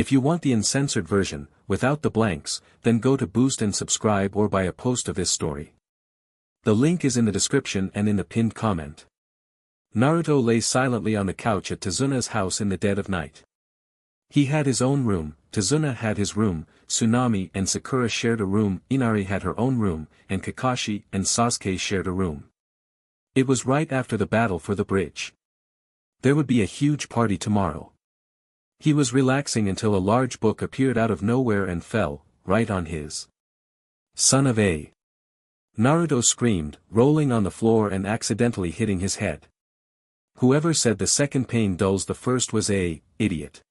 If you want the uncensored version, without the blanks, then go to Boost and subscribe or buy a post of this story. The link is in the description and in the pinned comment. Naruto lay silently on the couch at Tazuna's house in the dead of night. He had his own room, Tazuna had his room, Tsunami and Sakura shared a room, Inari had her own room, and Kakashi and Sasuke shared a room. It was right after the battle for the bridge. There would be a huge party tomorrow. He was relaxing until a large book appeared out of nowhere and fell, right on his. Son of a. Naruto screamed, rolling on the floor and accidentally hitting his head. Whoever said the second pain dulls the first was a idiot.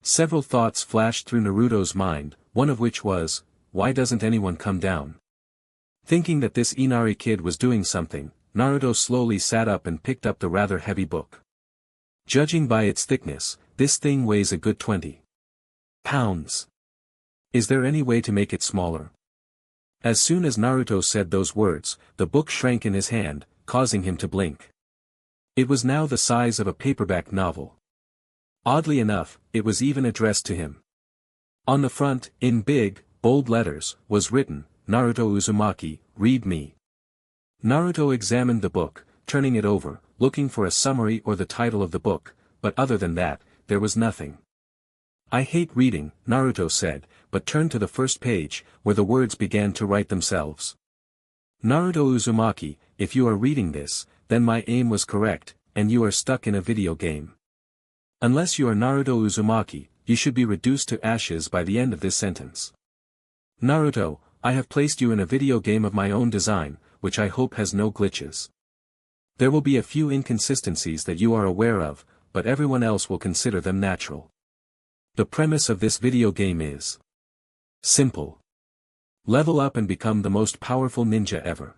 Several thoughts flashed through Naruto's mind, one of which was, why doesn't anyone come down? Thinking that this Inari kid was doing something, Naruto slowly sat up and picked up the rather heavy book. Judging by its thickness, this thing weighs a good 20 pounds. Is there any way to make it smaller? As soon as Naruto said those words, the book shrank in his hand, causing him to blink. It was now the size of a paperback novel. Oddly enough, it was even addressed to him. On the front, in big, bold letters, was written, Naruto Uzumaki, read me. Naruto examined the book, turning it over, looking for a summary or the title of the book, but other than that, there was nothing. I hate reading, Naruto said, but turned to the first page, where the words began to write themselves. Naruto Uzumaki, if you are reading this, then my aim was correct, and you are stuck in a video game. Unless you are Naruto Uzumaki, you should be reduced to ashes by the end of this sentence. Naruto, I have placed you in a video game of my own design, which I hope has no glitches. There will be a few inconsistencies that you are aware of, but everyone else will consider them natural. The premise of this video game is simple. Level up and become the most powerful ninja ever.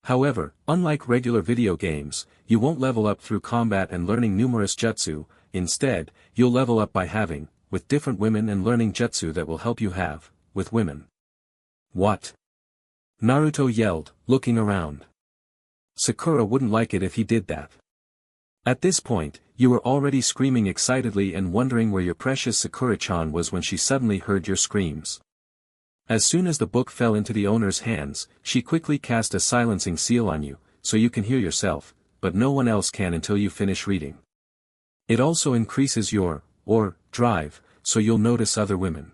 However, unlike regular video games, you won't level up through combat and learning numerous jutsu, instead, you'll level up by having, with different women and learning jutsu that will help you have, with women. What? Naruto yelled, looking around. Sakura wouldn't like it if he did that. At this point, you were already screaming excitedly and wondering where your precious Sakura-chan was when she suddenly heard your screams. As soon as the book fell into the owner's hands, she quickly cast a silencing seal on you, so you can hear yourself, but no one else can until you finish reading. It also increases your, drive, so you'll notice other women.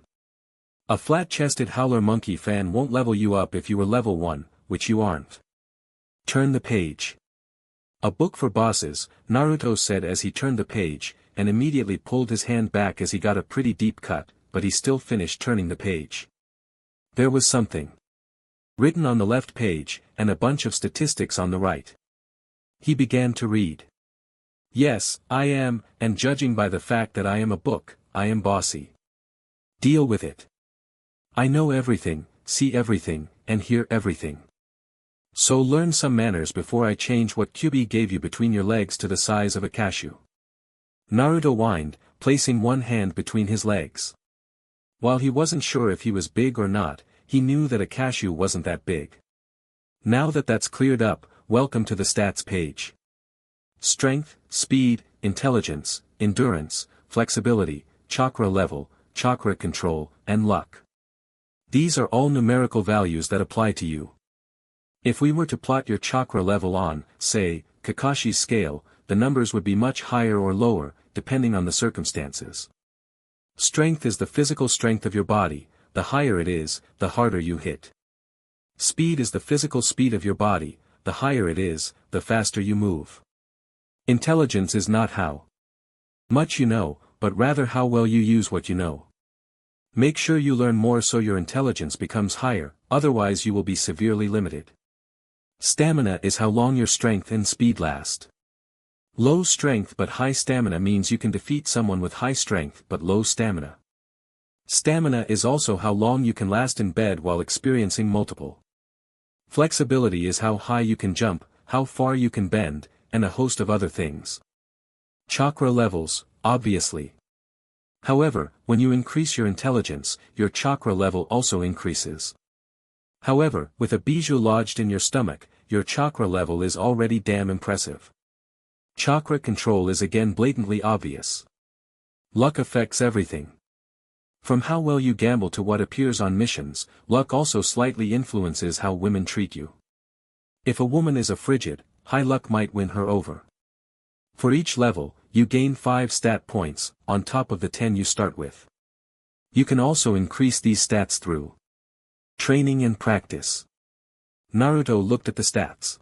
A flat-chested howler monkey fan won't level you up if you were level 1, which you aren't. Turn the page. A book for bosses, Naruto said as he turned the page, and immediately pulled his hand back as he got a pretty deep cut, but he still finished turning the page. There was something written on the left page, and a bunch of statistics on the right. He began to read. Yes, I am, and judging by the fact that I am a book, I am bossy. Deal with it. I know everything, see everything, and hear everything. So learn some manners before I change what Kyuubi gave you between your legs to the size of a cashew. Naruto whined, placing one hand between his legs. While he wasn't sure if he was big or not, he knew that a cashew wasn't that big. Now that that's cleared up, welcome to the stats page. Strength, speed, intelligence, endurance, flexibility, chakra level, chakra control, and luck. These are all numerical values that apply to you. If we were to plot your chakra level on, say, Kakashi's scale, the numbers would be much higher or lower, depending on the circumstances. Strength is the physical strength of your body, the higher it is, the harder you hit. Speed is the physical speed of your body, the higher it is, the faster you move. Intelligence is not how much you know, but rather how well you use what you know. Make sure you learn more so your intelligence becomes higher, otherwise you will be severely limited. Stamina is how long your strength and speed last. Low strength but high stamina means you can defeat someone with high strength but low stamina. Stamina is also how long you can last in bed while experiencing multiple. Flexibility is how high you can jump, how far you can bend, and a host of other things. Chakra levels, obviously. However, when you increase your intelligence, your chakra level also increases. However, with a bijou lodged in your stomach, your chakra level is already damn impressive. Chakra control is again blatantly obvious. Luck affects everything. From how well you gamble to what appears on missions, luck also slightly influences how women treat you. If a woman is a frigid, high luck might win her over. For each level, you gain 5 stat points, on top of the 10 you start with. You can also increase these stats through training and practice. Naruto looked at the stats.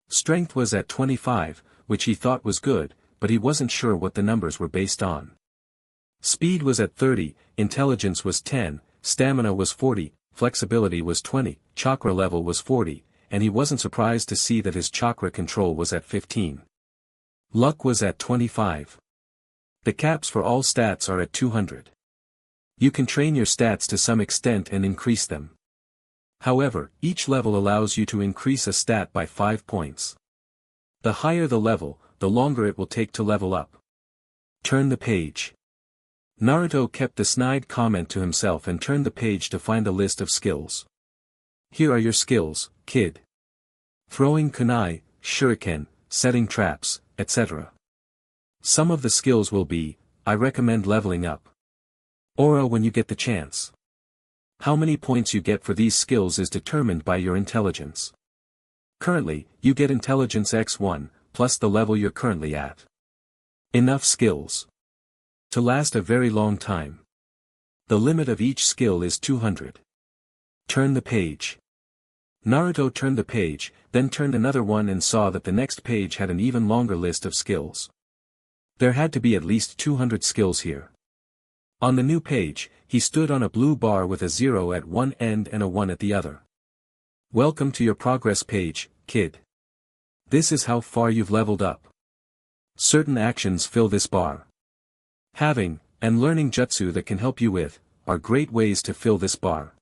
Strength was at 25, which he thought was good, but he wasn't sure what the numbers were based on. Speed was at 30, intelligence was 10, stamina was 40, flexibility was 20, chakra level was 40, and he wasn't surprised to see that his chakra control was at 15. Luck was at 25. The caps for all stats are at 200. You can train your stats to some extent and increase them. However, each level allows you to increase a stat by 5 points. The higher the level, the longer it will take to level up. Turn the page. Naruto kept the snide comment to himself and turned the page to find a list of skills. Here are your skills, kid. Throwing kunai, shuriken, setting traps, etc. Some of the skills will be, I recommend leveling up. Aura when you get the chance. How many points you get for these skills is determined by your intelligence. Currently, you get intelligence x1, plus the level you're currently at. Enough skills to last a very long time. The limit of each skill is 200. Turn the page. Naruto turned the page, then turned another one and saw that the next page had an even longer list of skills. There had to be at least 200 skills here. On the new page, he stood on a blue bar with a 0 at one end and a 1 at the other. Welcome to your progress page, kid. This is how far you've leveled up. Certain actions fill this bar. Having, and learning jutsu that can help you with, are great ways to fill this bar.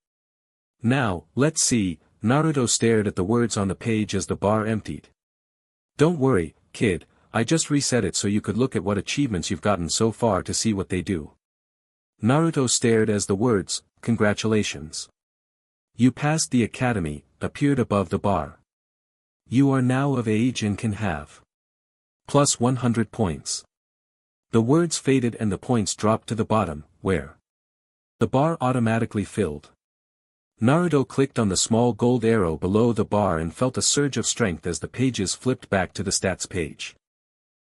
Now, let's see. Naruto stared at the words on the page as the bar emptied. Don't worry, kid, I just reset it so you could look at what achievements you've gotten so far to see what they do. Naruto stared as the words, congratulations. You passed the academy, appeared above the bar. You are now of age and can have plus 100 points. The words faded and the points dropped to the bottom, where the bar automatically filled. Naruto clicked on the small gold arrow below the bar and felt a surge of strength as the pages flipped back to the stats page.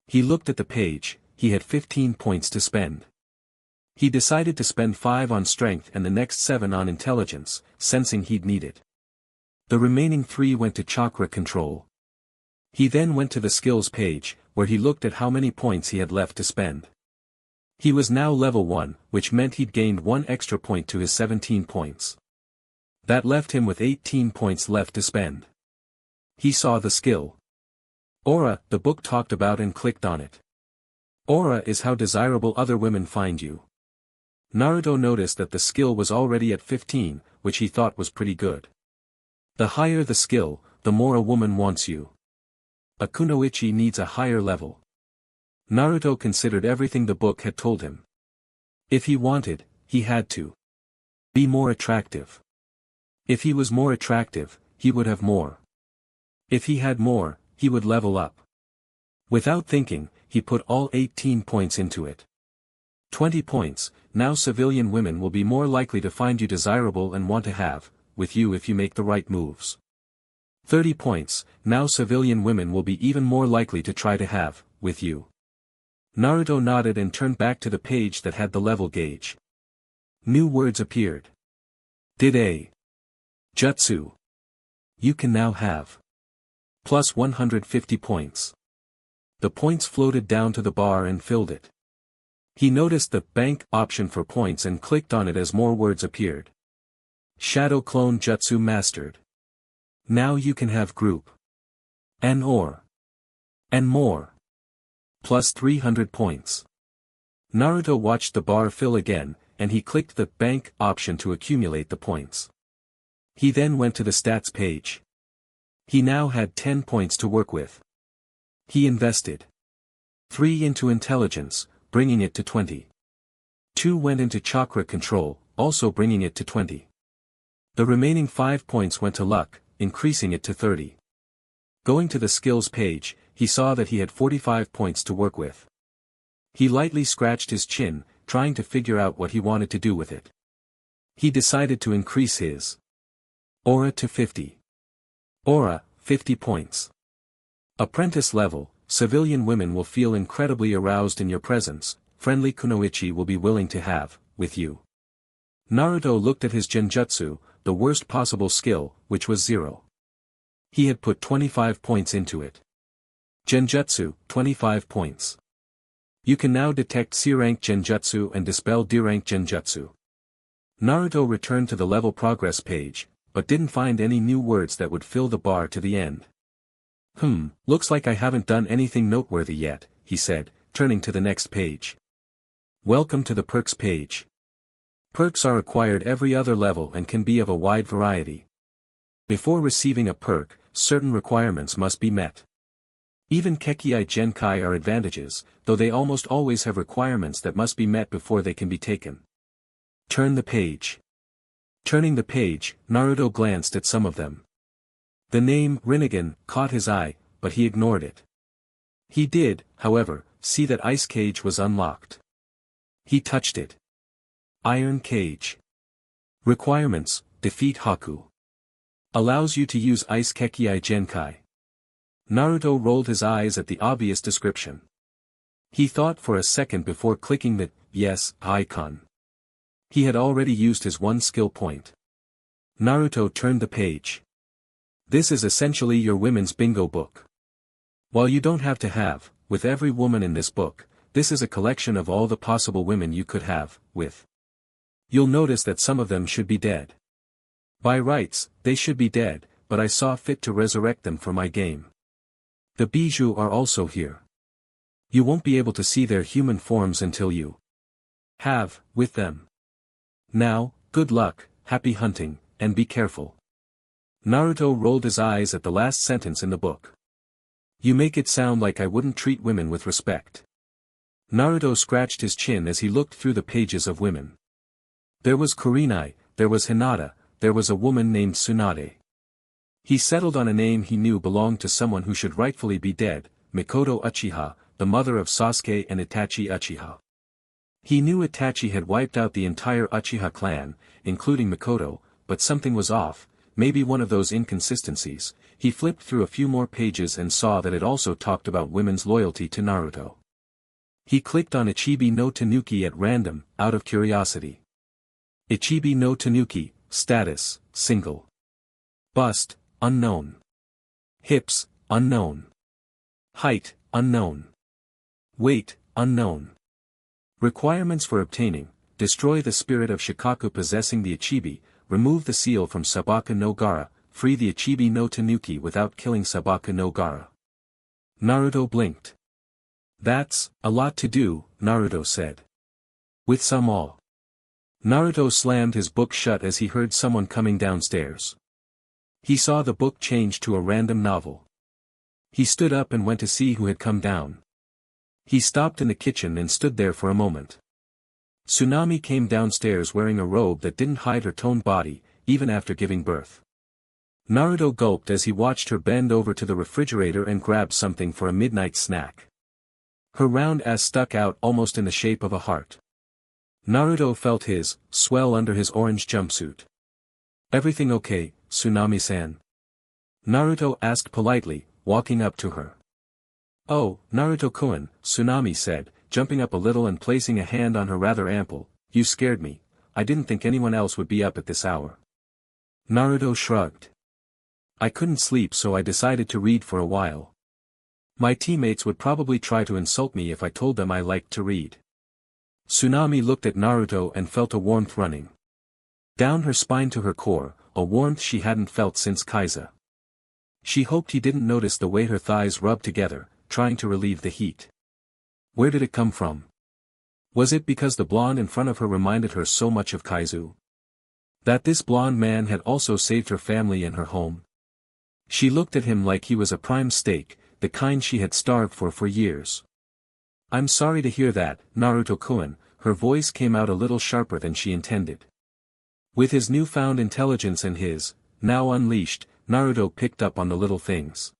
He looked at the page, he had 15 points to spend. He decided to spend 5 on strength and the next 7 on intelligence, sensing he'd need it. The remaining 3 went to chakra control. He then went to the skills page, where he looked at how many points he had left to spend. He was now level 1, which meant he'd gained 1 extra point to his 17 points. That left him with 18 points left to spend. He saw the skill Aura the book talked about and clicked on it. Aura is how desirable other women find you. Naruto noticed that the skill was already at 15, which he thought was pretty good. The higher the skill, the more a woman wants you. A kunoichi needs a higher level. Naruto considered everything the book had told him. If he wanted, he had to be more attractive. If he was more attractive, he would have more. If he had more, he would level up. Without thinking, he put all 18 points into it. 20 points, now civilian women will be more likely to find you desirable and want to have with you if you make the right moves. 30 points, now civilian women will be even more likely to try to have with you. Naruto nodded and turned back to the page that had the level gauge. New words appeared. Did a jutsu. You can now have plus 150 points. The points floated down to the bar and filled it. He noticed the bank option for points and clicked on it as more words appeared. Shadow clone jutsu mastered. Now you can have group and more. Plus 300 points. Naruto watched the bar fill again, and he clicked the bank option to accumulate the points. He then went to the stats page. He now had 10 points to work with. He invested 3 into intelligence, bringing it to 20. 2 went into chakra control, also bringing it to 20. The remaining 5 points went to luck, increasing it to 30. Going to the skills page, he saw that he had 45 points to work with. He lightly scratched his chin, trying to figure out what he wanted to do with it. He decided to increase his aura to 50. Aura, 50 points. Apprentice level, civilian women will feel incredibly aroused in your presence, friendly kunoichi will be willing to have, with you. Naruto looked at his genjutsu, the worst possible skill, which was 0. He had put 25 points into it. Genjutsu, 25 points. You can now detect C-rank genjutsu and dispel D-rank genjutsu. Naruto returned to the level progress page, but didn't find any new words that would fill the bar to the end. Looks like I haven't done anything noteworthy yet, he said, turning to the next page. Welcome to the perks page. Perks are acquired every other level and can be of a wide variety. Before receiving a perk, certain requirements must be met. Even Kekei Genkai are advantages, though they almost always have requirements that must be met before they can be taken. Turn the page. Turning the page, Naruto glanced at some of them. The name Rinnegan caught his eye, but he ignored it. He did, however, see that Ice Cage was unlocked. He touched it. Iron Cage. Requirements: defeat Haku. Allows you to use Ice Kekei Genkai. Naruto rolled his eyes at the obvious description. He thought for a second before clicking the yes icon. He had already used his one skill point. Naruto turned the page. This is essentially your women's bingo book. While you don't have to have, with every woman in this book, this is a collection of all the possible women you could have, with. You'll notice that some of them should be dead. By rights, they should be dead, but I saw fit to resurrect them for my game. The bijou are also here. You won't be able to see their human forms until you have, with them. Now, good luck, happy hunting, and be careful. Naruto rolled his eyes at the last sentence in the book. You make it sound like I wouldn't treat women with respect. Naruto scratched his chin as he looked through the pages of women. There was Kurenai, there was Hinata, there was a woman named Tsunade. He settled on a name he knew belonged to someone who should rightfully be dead, Mikoto Uchiha, the mother of Sasuke and Itachi Uchiha. He knew Itachi had wiped out the entire Uchiha clan, including Mikoto, but something was off, maybe one of those inconsistencies. He flipped through a few more pages and saw that it also talked about women's loyalty to Naruto. He clicked on Ichibi no Tanuki at random, out of curiosity. Ichibi no Tanuki, status, single. Bust, unknown. Hips, unknown. Height, unknown. Weight, unknown. Requirements for obtaining: destroy the spirit of Shikaku possessing the Ichibi, remove the seal from Sabaka no Gara, free the Ichibi no Tanuki without killing Sabaka no Gara. Naruto blinked. That's a lot to do, Naruto said. With some all. Naruto slammed his book shut as he heard someone coming downstairs. He saw the book change to a random novel. He stood up and went to see who had come down. He stopped in the kitchen and stood there for a moment. Tsunami came downstairs wearing a robe that didn't hide her toned body, even after giving birth. Naruto gulped as he watched her bend over to the refrigerator and grab something for a midnight snack. Her round ass stuck out almost in the shape of a heart. Naruto felt his swell under his orange jumpsuit. Everything okay, Tsunami-san? Naruto asked politely, walking up to her. Oh, Naruto-kun, Tsunami said, jumping up a little and placing a hand on her rather ample. You scared me. I didn't think anyone else would be up at this hour. Naruto shrugged. I couldn't sleep so I decided to read for a while. My teammates would probably try to insult me if I told them I liked to read. Tsunami looked at Naruto and felt a warmth running down her spine to her core, a warmth she hadn't felt since Kaiza. She hoped he didn't notice the way her thighs rubbed together, trying to relieve the heat. Where did it come from? Was it because the blonde in front of her reminded her so much of Kaizu? That this blonde man had also saved her family and her home? She looked at him like he was a prime steak, the kind she had starved for years. I'm sorry to hear that, Naruto-kun, her voice came out a little sharper than she intended. With his newfound intelligence and his, now unleashed, Naruto picked up on the little things.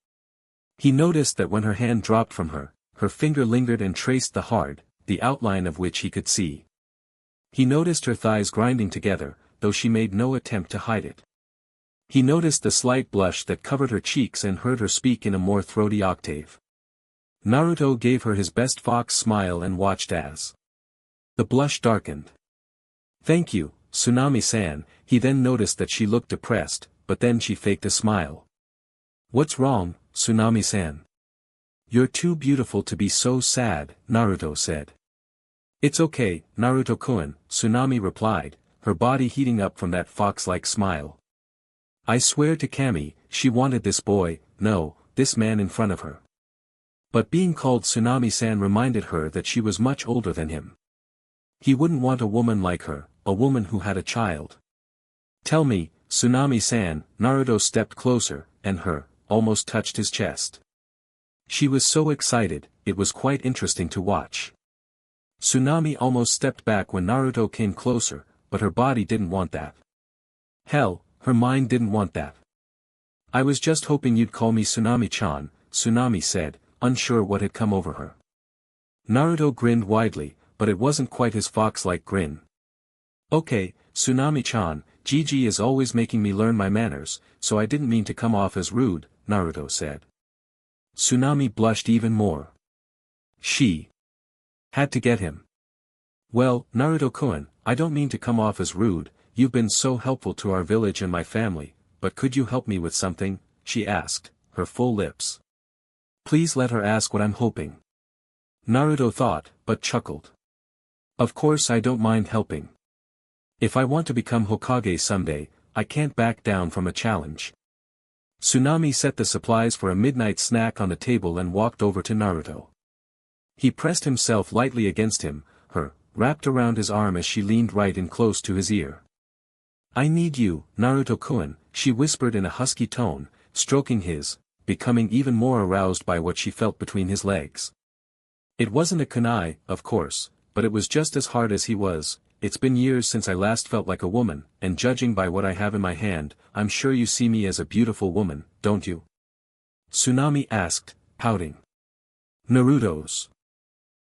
He noticed that when her hand dropped from her, her finger lingered and traced the outline of which he could see. He noticed her thighs grinding together, though she made no attempt to hide it. He noticed the slight blush that covered her cheeks and heard her speak in a more throaty octave. Naruto gave her his best fox smile and watched as the blush darkened. "Thank you, Tsunami-san." He then noticed that she looked depressed, but then she faked a smile. "What's wrong, Tsunami-san?" "You're too beautiful to be so sad," Naruto said. "It's okay, Naruto-kun," Tsunami replied, her body heating up from that fox-like smile. "I swear to Kami, she wanted this boy, no, this man in front of her." But being called Tsunami-san reminded her that she was much older than him. He wouldn't want a woman like her, a woman who had a child. "Tell me, Tsunami-san." Naruto stepped closer, and her, almost touched his chest. She was so excited, it was quite interesting to watch. Tsunami almost stepped back when Naruto came closer, but her body didn't want that. Hell, her mind didn't want that. "I was just hoping you'd call me Tsunami-chan," Tsunami said, unsure what had come over her. Naruto grinned widely, but it wasn't quite his fox-like grin. "Okay, Tsunami-chan, Gigi is always making me learn my manners, so I didn't mean to come off as rude," Naruto said. Tsunami blushed even more. She had to get him. "Well, Naruto-kun, I don't mean to come off as rude, you've been so helpful to our village and my family, but could you help me with something?" she asked, her full lips. Please let her ask what I'm hoping. Naruto thought, but chuckled. "Of course I don't mind helping. If I want to become Hokage someday, I can't back down from a challenge." Tsunami set the supplies for a midnight snack on the table and walked over to Naruto. He pressed himself lightly against him, her, wrapped around his arm as she leaned right in close to his ear. "I need you, Naruto-kun," she whispered in a husky tone, stroking his, becoming even more aroused by what she felt between his legs. It wasn't a kunai, of course, but it was just as hard as he was. "It's been years since I last felt like a woman, and judging by what I have in my hand, I'm sure you see me as a beautiful woman, don't you?" Tsunami asked, pouting. Naruto's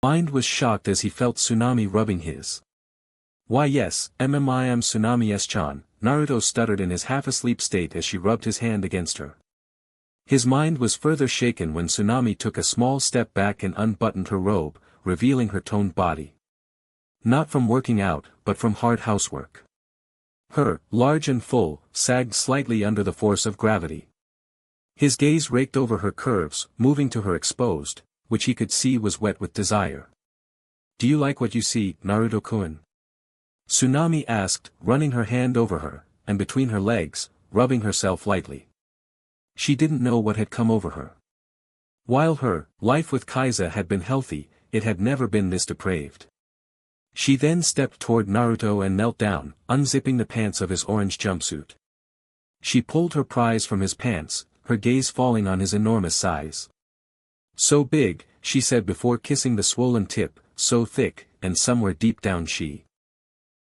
mind was shocked as he felt Tsunami rubbing his. "Why yes, I'm Tsunami-chan," Naruto stuttered in his half-asleep state as she rubbed his hand against her. His mind was further shaken when Tsunami took a small step back and unbuttoned her robe, revealing her toned body. Not from working out, but from hard housework. Her, large and full, sagged slightly under the force of gravity. His gaze raked over her curves, moving to her exposed, which he could see was wet with desire. "Do you like what you see, Naruto-kun?" Tsunami asked, running her hand over her, and between her legs, rubbing herself lightly. She didn't know what had come over her. While her life with Kaiza had been healthy, it had never been this depraved. She then stepped toward Naruto and knelt down, unzipping the pants of his orange jumpsuit. She pulled her prize from his pants, her gaze falling on his enormous size. "So big," she said before kissing the swollen tip, "so thick," and somewhere deep down she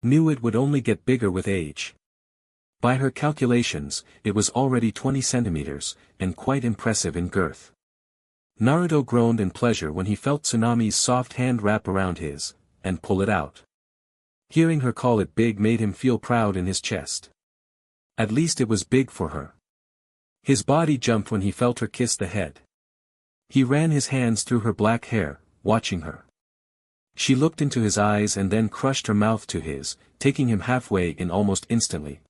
knew it would only get bigger with age. By her calculations, it was already 20 centimeters, and quite impressive in girth. Naruto groaned in pleasure when he felt Tsunami's soft hand wrap around his, and pull it out. Hearing her call it big made him feel proud in his chest. At least it was big for her. His body jumped when he felt her kiss the head. He ran his hands through her black hair, watching her. She looked into his eyes and then crushed her mouth to his, taking him halfway in almost instantly.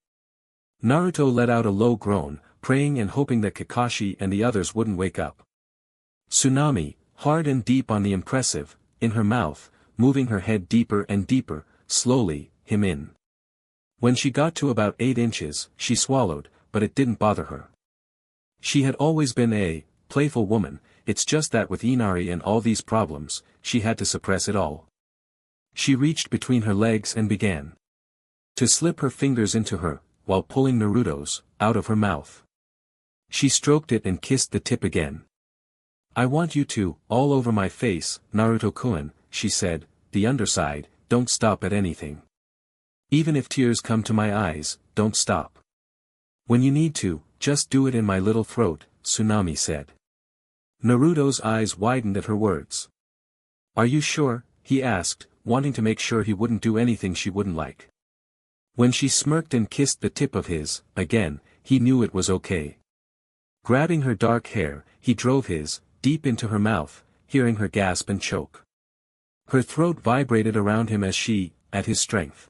Naruto let out a low groan, praying and hoping that Kakashi and the others wouldn't wake up. Tsunami, hard and deep on the impressive, in her mouth, moving her head deeper and deeper, slowly, him in. When she got to about 8 inches, she swallowed, but it didn't bother her. She had always been a playful woman, it's just that with Inari and all these problems, she had to suppress it all. She reached between her legs and began to slip her fingers into her, while pulling Naruto's, out of her mouth. She stroked it and kissed the tip again. "I want you to, all over my face, Naruto-kun," she said, "the underside, don't stop at anything. Even if tears come to my eyes, don't stop. When you need to, just do it in my little throat," Tsunami said. Naruto's eyes widened at her words. "Are you sure?" he asked, wanting to make sure he wouldn't do anything she wouldn't like. When she smirked and kissed the tip of his, again, he knew it was okay. Grabbing her dark hair, he drove his, deep into her mouth, hearing her gasp and choke. Her throat vibrated around him as she, at his strength.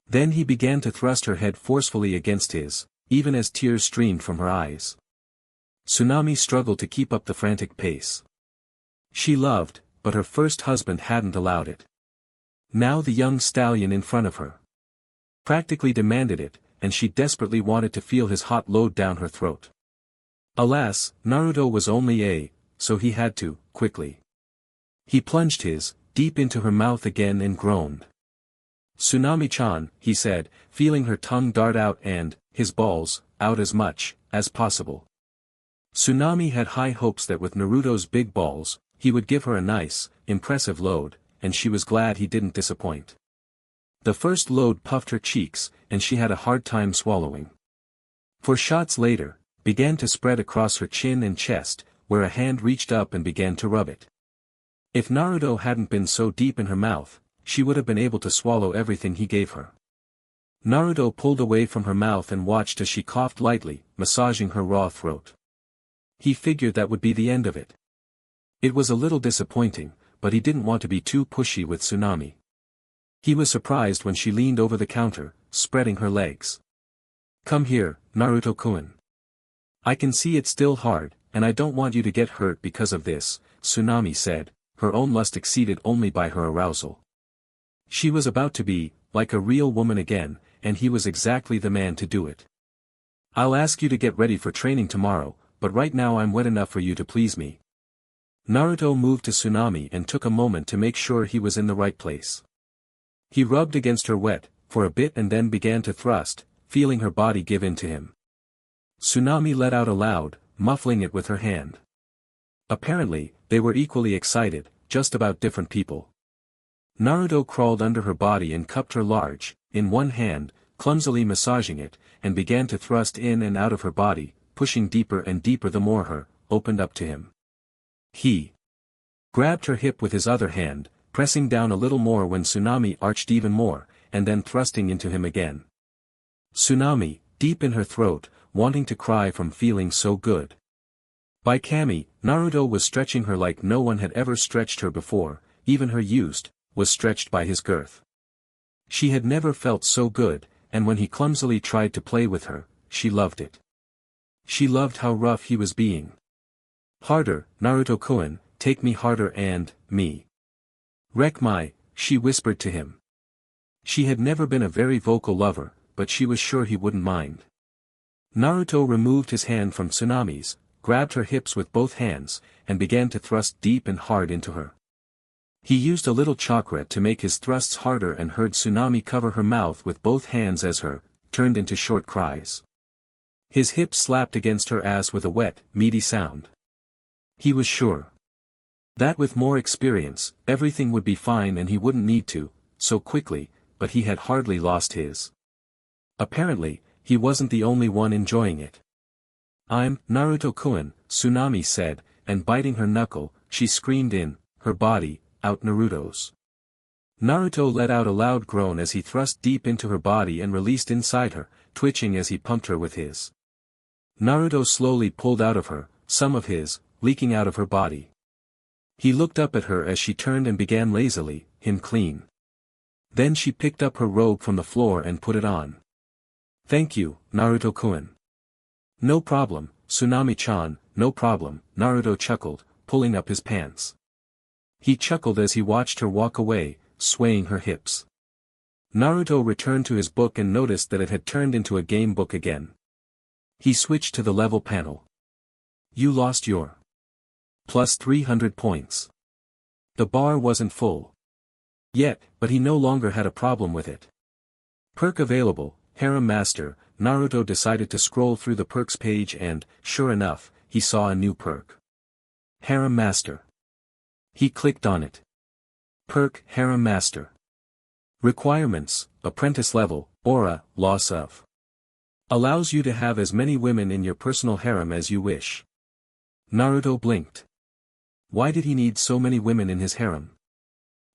Then he began to thrust her head forcefully against his, even as tears streamed from her eyes. Tsunami struggled to keep up the frantic pace. She loved, but her first husband hadn't allowed it. Now the young stallion in front of her practically demanded it, and she desperately wanted to feel his hot load down her throat. Alas, Naruto was only so he had to, quickly. He plunged his, deep into her mouth again and groaned. "Tsunami-chan," he said, feeling her tongue dart out and, his balls, out as much, as possible. Tsunami had high hopes that with Naruto's big balls, he would give her a nice, impressive load, and she was glad he didn't disappoint. The first load puffed her cheeks, and she had a hard time swallowing. For shots later, began to spread across her chin and chest, where a hand reached up and began to rub it. If Naruto hadn't been so deep in her mouth, she would have been able to swallow everything he gave her. Naruto pulled away from her mouth and watched as she coughed lightly, massaging her raw throat. He figured that would be the end of it. It was a little disappointing, but he didn't want to be too pushy with Tsunami. He was surprised when she leaned over the counter, spreading her legs. "Come here, Naruto-kun. I can see it's still hard, and I don't want you to get hurt because of this," Tsunami said, her own lust exceeded only by her arousal. She was about to be, like a real woman again, and he was exactly the man to do it. "I'll ask you to get ready for training tomorrow, but right now I'm wet enough for you to please me." Naruto moved to Tsunami and took a moment to make sure he was in the right place. He rubbed against her wet, for a bit and then began to thrust, feeling her body give in to him. Tsunami let out a loud, muffling it with her hand. Apparently, they were equally excited, just about different people. Naruto crawled under her body and cupped her large, in one hand, clumsily massaging it, and began to thrust in and out of her body, pushing deeper and deeper the more her, opened up to him. He grabbed her hip with his other hand, pressing down a little more when Tsunami arched even more, and then thrusting into him again. Tsunami, deep in her throat, wanting to cry from feeling so good. By Kami, Naruto was stretching her like no one had ever stretched her before, even her used, was stretched by his girth. She had never felt so good, and when he clumsily tried to play with her, she loved it. She loved how rough he was being. "Harder, Naruto-kun, take me harder and, me. Wreck my," she whispered to him. She had never been a very vocal lover, but she was sure he wouldn't mind. Naruto removed his hand from Tsunami's, grabbed her hips with both hands, and began to thrust deep and hard into her. He used a little chakra to make his thrusts harder and heard Tsunami cover her mouth with both hands as her, turned into short cries. His hips slapped against her ass with a wet, meaty sound. He was sure that with more experience, everything would be fine and he wouldn't need to, so quickly, but he had hardly lost his. Apparently, he wasn't the only one enjoying it. "I'm, Naruto-kun," Tsunami said, and biting her knuckle, she screamed in, her body, out Naruto's. Naruto let out a loud groan as he thrust deep into her body and released inside her, twitching as he pumped her with his. Naruto slowly pulled out of her, some of his, leaking out of her body. He looked up at her as she turned and began lazily, him clean. Then she picked up her robe from the floor and put it on. "Thank you, Naruto-kun." "No problem, Tsunami-chan, no problem," Naruto chuckled, pulling up his pants. He chuckled as he watched her walk away, swaying her hips. Naruto returned to his book and noticed that it had turned into a game book again. He switched to the level panel. "You lost your plus 300 points. The bar wasn't full yet, but he no longer had a problem with it. Perk available, Harem Master. Naruto decided to scroll through the perks page and, sure enough, he saw a new perk. Harem Master. He clicked on it. Perk, Harem Master. Requirements, apprentice level, aura, loss of. Allows you to have as many women in your personal harem as you wish. Naruto blinked. Why did he need so many women in his harem?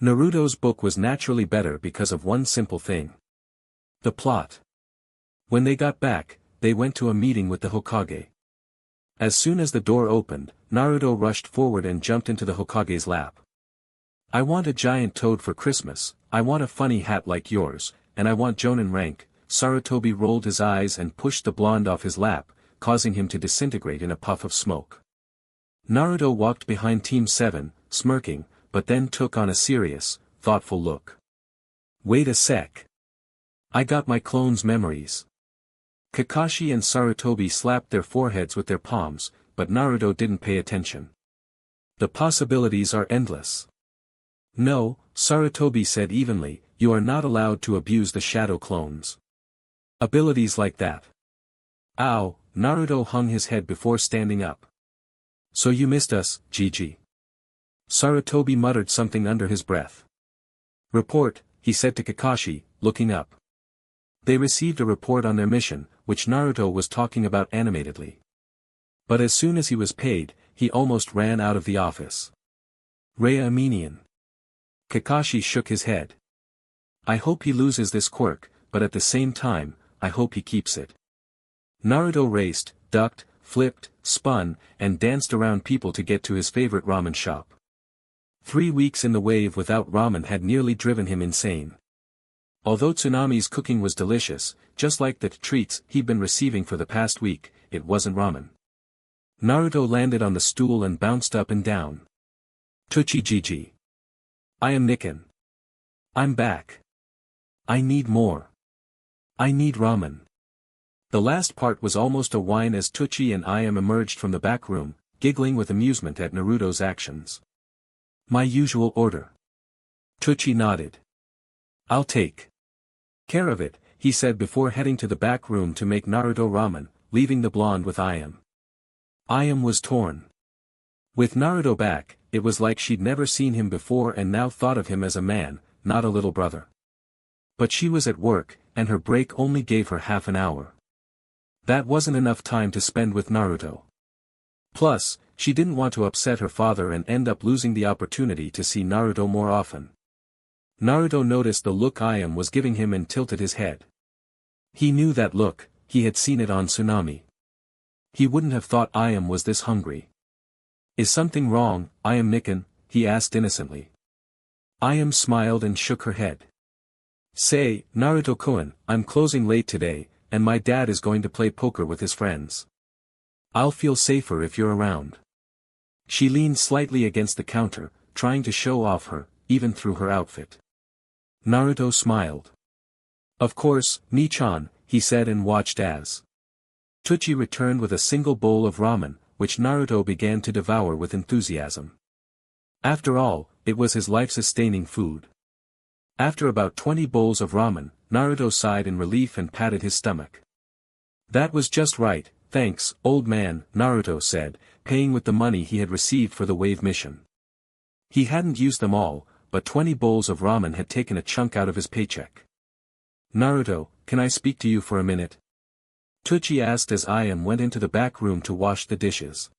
Naruto's book was naturally better because of one simple thing. The plot. When they got back, they went to a meeting with the Hokage. As soon as the door opened, Naruto rushed forward and jumped into the Hokage's lap. I want a giant toad for Christmas, I want a funny hat like yours, and I want Jonin rank. Sarutobi rolled his eyes and pushed the blonde off his lap, causing him to disintegrate in a puff of smoke. Naruto walked behind Team 7, smirking, but then took on a serious, thoughtful look. Wait a sec. I got my clone's memories. Kakashi and Sarutobi slapped their foreheads with their palms, but Naruto didn't pay attention. The possibilities are endless. No, Sarutobi said evenly, you are not allowed to abuse the shadow clones. Abilities like that. Ow, Naruto hung his head before standing up. So you missed us, GG. Sarutobi muttered something under his breath. Report, he said to Kakashi, looking up. They received a report on their mission, which Naruto was talking about animatedly. But as soon as he was paid, he almost ran out of the office. Rhea Amenian. Kakashi shook his head. I hope he loses this quirk, but at the same time, I hope he keeps it. Naruto raced, ducked, flipped, spun, and danced around people to get to his favorite ramen shop. 3 weeks in the wave without ramen had nearly driven him insane. Although Tsunami's cooking was delicious, just like the treats he'd been receiving for the past week, it wasn't ramen. Naruto landed on the stool and bounced up and down. Tuchi GG. I am Nikken. I'm back. I need more. I need ramen. The last part was almost a whine as Tuchi and I am emerged from the back room, giggling with amusement at Naruto's actions. My usual order. Tuchi nodded. I'll take care of it, he said before heading to the back room to make Naruto ramen, leaving the blonde with Ayam. Ayam was torn. With Naruto back, it was like she'd never seen him before and now thought of him as a man, not a little brother. But she was at work, and her break only gave her half an hour. That wasn't enough time to spend with Naruto. Plus, she didn't want to upset her father and end up losing the opportunity to see Naruto more often. Naruto noticed the look Ayam was giving him and tilted his head. He knew that look, he had seen it on Tsunami. He wouldn't have thought Ayam was this hungry. Is something wrong, Ayam Nikken? He asked innocently. Ayam smiled and shook her head. Say, Naruto-kun, I'm closing late today, and my dad is going to play poker with his friends. I'll feel safer if you're around. She leaned slightly against the counter, trying to show off her, even through her outfit. Naruto smiled. Of course, Ni-chan, he said and watched as Tuchi returned with a single bowl of ramen, which Naruto began to devour with enthusiasm. After all, it was his life-sustaining food. After about 20 bowls of ramen, Naruto sighed in relief and patted his stomach. That was just right, thanks, old man, Naruto said, paying with the money he had received for the wave mission. He hadn't used them all, but 20 bowls of ramen had taken a chunk out of his paycheck. Naruto, can I speak to you for a minute? Tuchi asked as Ayam went into the back room to wash the dishes.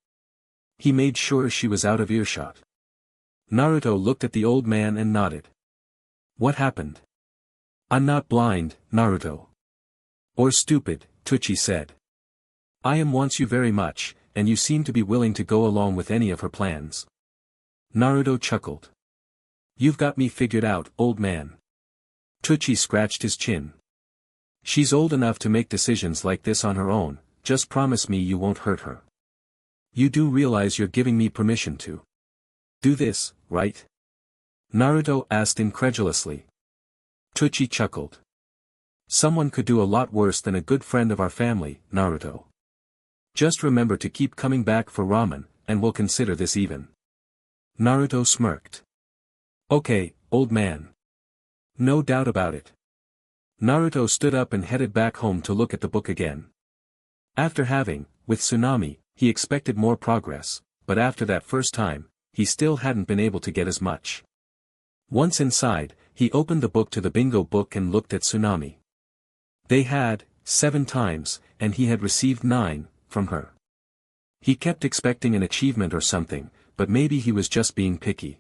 He made sure she was out of earshot. Naruto looked at the old man and nodded. What happened? I'm not blind, Naruto. Or stupid, Tuchi said. Ayam wants you very much, and you seem to be willing to go along with any of her plans. Naruto chuckled. You've got me figured out, old man. Tuchi scratched his chin. She's old enough to make decisions like this on her own, just promise me you won't hurt her. You do realize you're giving me permission to do this, right? Naruto asked incredulously. Tuchi chuckled. Someone could do a lot worse than a good friend of our family, Naruto. Just remember to keep coming back for ramen, and we'll consider this even. Naruto smirked. Okay, old man. No doubt about it. Naruto stood up and headed back home to look at the book again. After having, with Tsunami, he expected more progress, but after that first time, he still hadn't been able to get as much. Once inside, he opened the book to the bingo book and looked at Tsunami. They had, 7 times, and he had received 9, from her. He kept expecting an achievement or something, but maybe he was just being picky.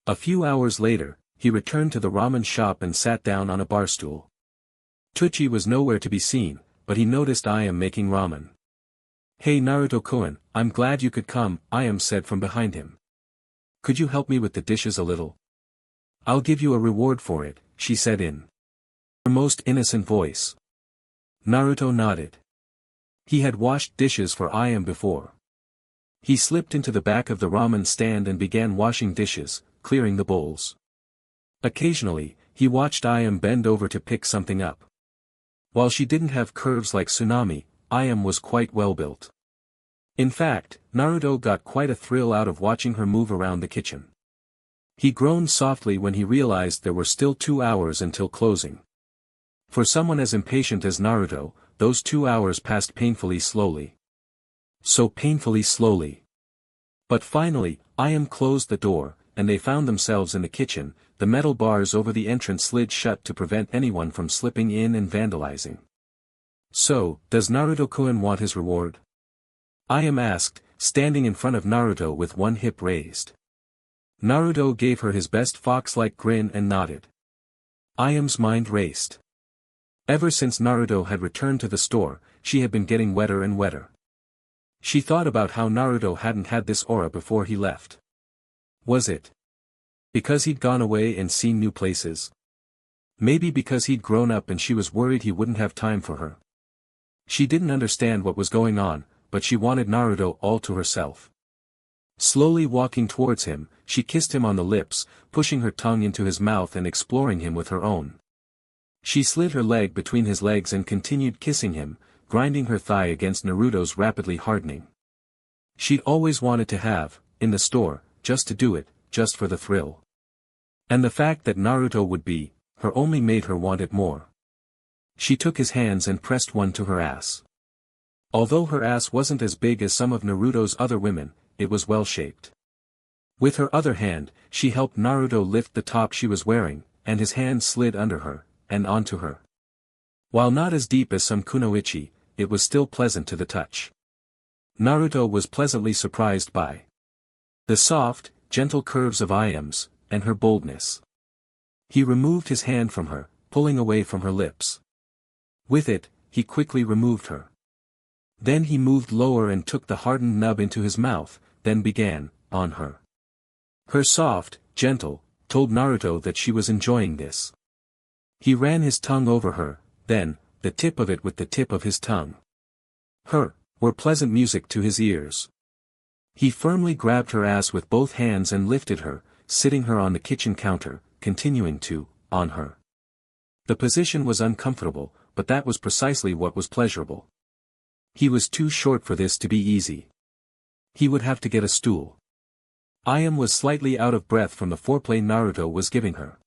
A few hours later, he returned to the ramen shop and sat down on a bar stool. Tucci was nowhere to be seen, but he noticed Ayam making ramen. "Hey Naruto-kun, I'm glad you could come," Ayam said from behind him. "Could you help me with the dishes a little? I'll give you a reward for it," she said in her most innocent voice. Naruto nodded. He had washed dishes for Ayam before. He slipped into the back of the ramen stand and began washing dishes, clearing the bowls. Occasionally, he watched Ayam bend over to pick something up. While she didn't have curves like Tsunami, Ayam was quite well built. In fact, Naruto got quite a thrill out of watching her move around the kitchen. He groaned softly when he realized there were still 2 hours until closing. For someone as impatient as Naruto, those 2 hours passed painfully slowly. So painfully slowly. But finally, Ayam closed the door, and they found themselves in the kitchen. The metal bars over the entrance slid shut to prevent anyone from slipping in and vandalizing. "So, does Naruto-kun want his reward?" Ayam asked, standing in front of Naruto with one hip raised. Naruto gave her his best fox-like grin and nodded. Ayam's mind raced. Ever since Naruto had returned to the store, she had been getting wetter and wetter. She thought about how Naruto hadn't had this aura before he left. Was it because he'd gone away and seen new places? Maybe because he'd grown up and she was worried he wouldn't have time for her. She didn't understand what was going on, but she wanted Naruto all to herself. Slowly walking towards him, she kissed him on the lips, pushing her tongue into his mouth and exploring him with her own. She slid her leg between his legs and continued kissing him, grinding her thigh against Naruto's rapidly hardening. She'd always wanted to have, in the store, just to do it, just for the thrill. And the fact that Naruto would be her only made her want it more. She took his hands and pressed one to her ass. Although her ass wasn't as big as some of Naruto's other women, it was well-shaped. With her other hand, she helped Naruto lift the top she was wearing, and his hand slid under her, and onto her. While not as deep as some kunoichi, it was still pleasant to the touch. Naruto was pleasantly surprised by the soft, gentle curves of Ayam's, and her boldness. He removed his hand from her, pulling away from her lips. With it, he quickly removed her. Then he moved lower and took the hardened nub into his mouth, then began, on her. Her soft, gentle, told Naruto that she was enjoying this. He ran his tongue over her, then, the tip of it with the tip of his tongue. Her, were pleasant music to his ears. He firmly grabbed her ass with both hands and lifted her, sitting her on the kitchen counter, continuing to, on her. The position was uncomfortable, but that was precisely what was pleasurable. He was too short for this to be easy. He would have to get a stool. Ayam was slightly out of breath from the foreplay Naruto was giving her.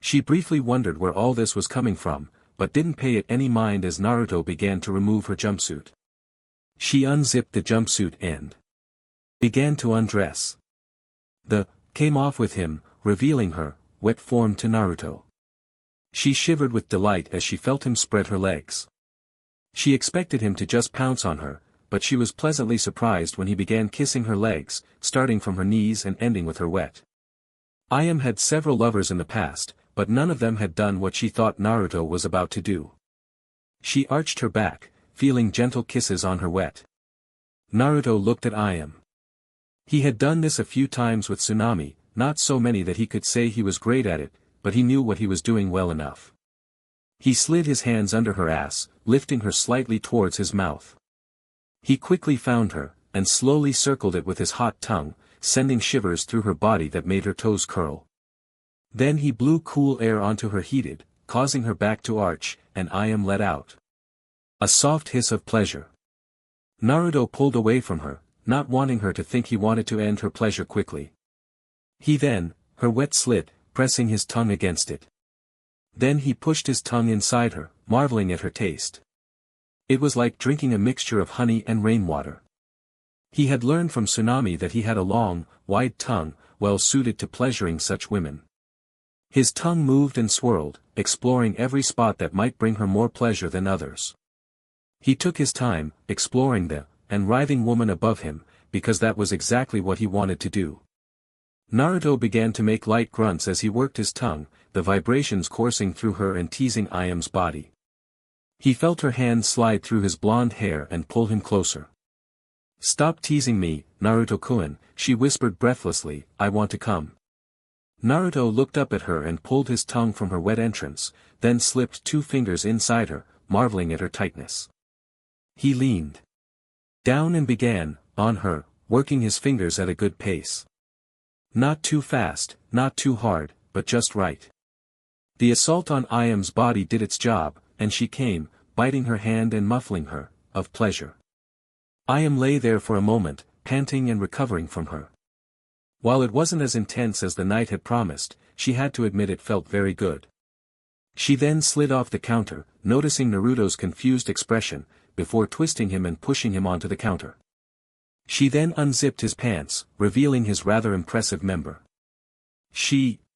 She briefly wondered where all this was coming from, but didn't pay it any mind as Naruto began to remove her jumpsuit. She unzipped the jumpsuit and began to undress. The came off with him, revealing her wet form to Naruto. She shivered with delight as she felt him spread her legs. She expected him to just pounce on her, but she was pleasantly surprised when he began kissing her legs, starting from her knees and ending with her wet. Ayam had several lovers in the past, but none of them had done what she thought Naruto was about to do. She arched her back, feeling gentle kisses on her wet. Naruto looked at Ayam. He had done this a few times with Tsunami, not so many that he could say he was great at it, but he knew what he was doing well enough. He slid his hands under her ass, lifting her slightly towards his mouth. He quickly found her, and slowly circled it with his hot tongue, sending shivers through her body that made her toes curl. Then he blew cool air onto her heated, causing her back to arch, and Ayam let out a soft hiss of pleasure. Naruto pulled away from her, not wanting her to think he wanted to end her pleasure quickly. He then, her wet slit, pressing his tongue against it. Then he pushed his tongue inside her, marveling at her taste. It was like drinking a mixture of honey and rainwater. He had learned from Tsunami that he had a long, wide tongue, well suited to pleasuring such women. His tongue moved and swirled, exploring every spot that might bring her more pleasure than others. He took his time, exploring the and writhing woman above him, because that was exactly what he wanted to do. Naruto began to make light grunts as he worked his tongue, the vibrations coursing through her and teasing Ayam's body. He felt her hand slide through his blonde hair and pull him closer. "Stop teasing me, Naruto-kun," she whispered breathlessly, "I want to come." Naruto looked up at her and pulled his tongue from her wet entrance, then slipped 2 fingers inside her, marveling at her tightness. He leaned down and began, on her, working his fingers at a good pace. Not too fast, not too hard, but just right. The assault on Ayam's body did its job, and she came, biting her hand and muffling her, of pleasure. Ayam lay there for a moment, panting and recovering from her. While it wasn't as intense as the night had promised, she had to admit it felt very good. She then slid off the counter, noticing Naruto's confused expression, before twisting him and pushing him onto the counter. She then unzipped his pants, revealing his rather impressive member.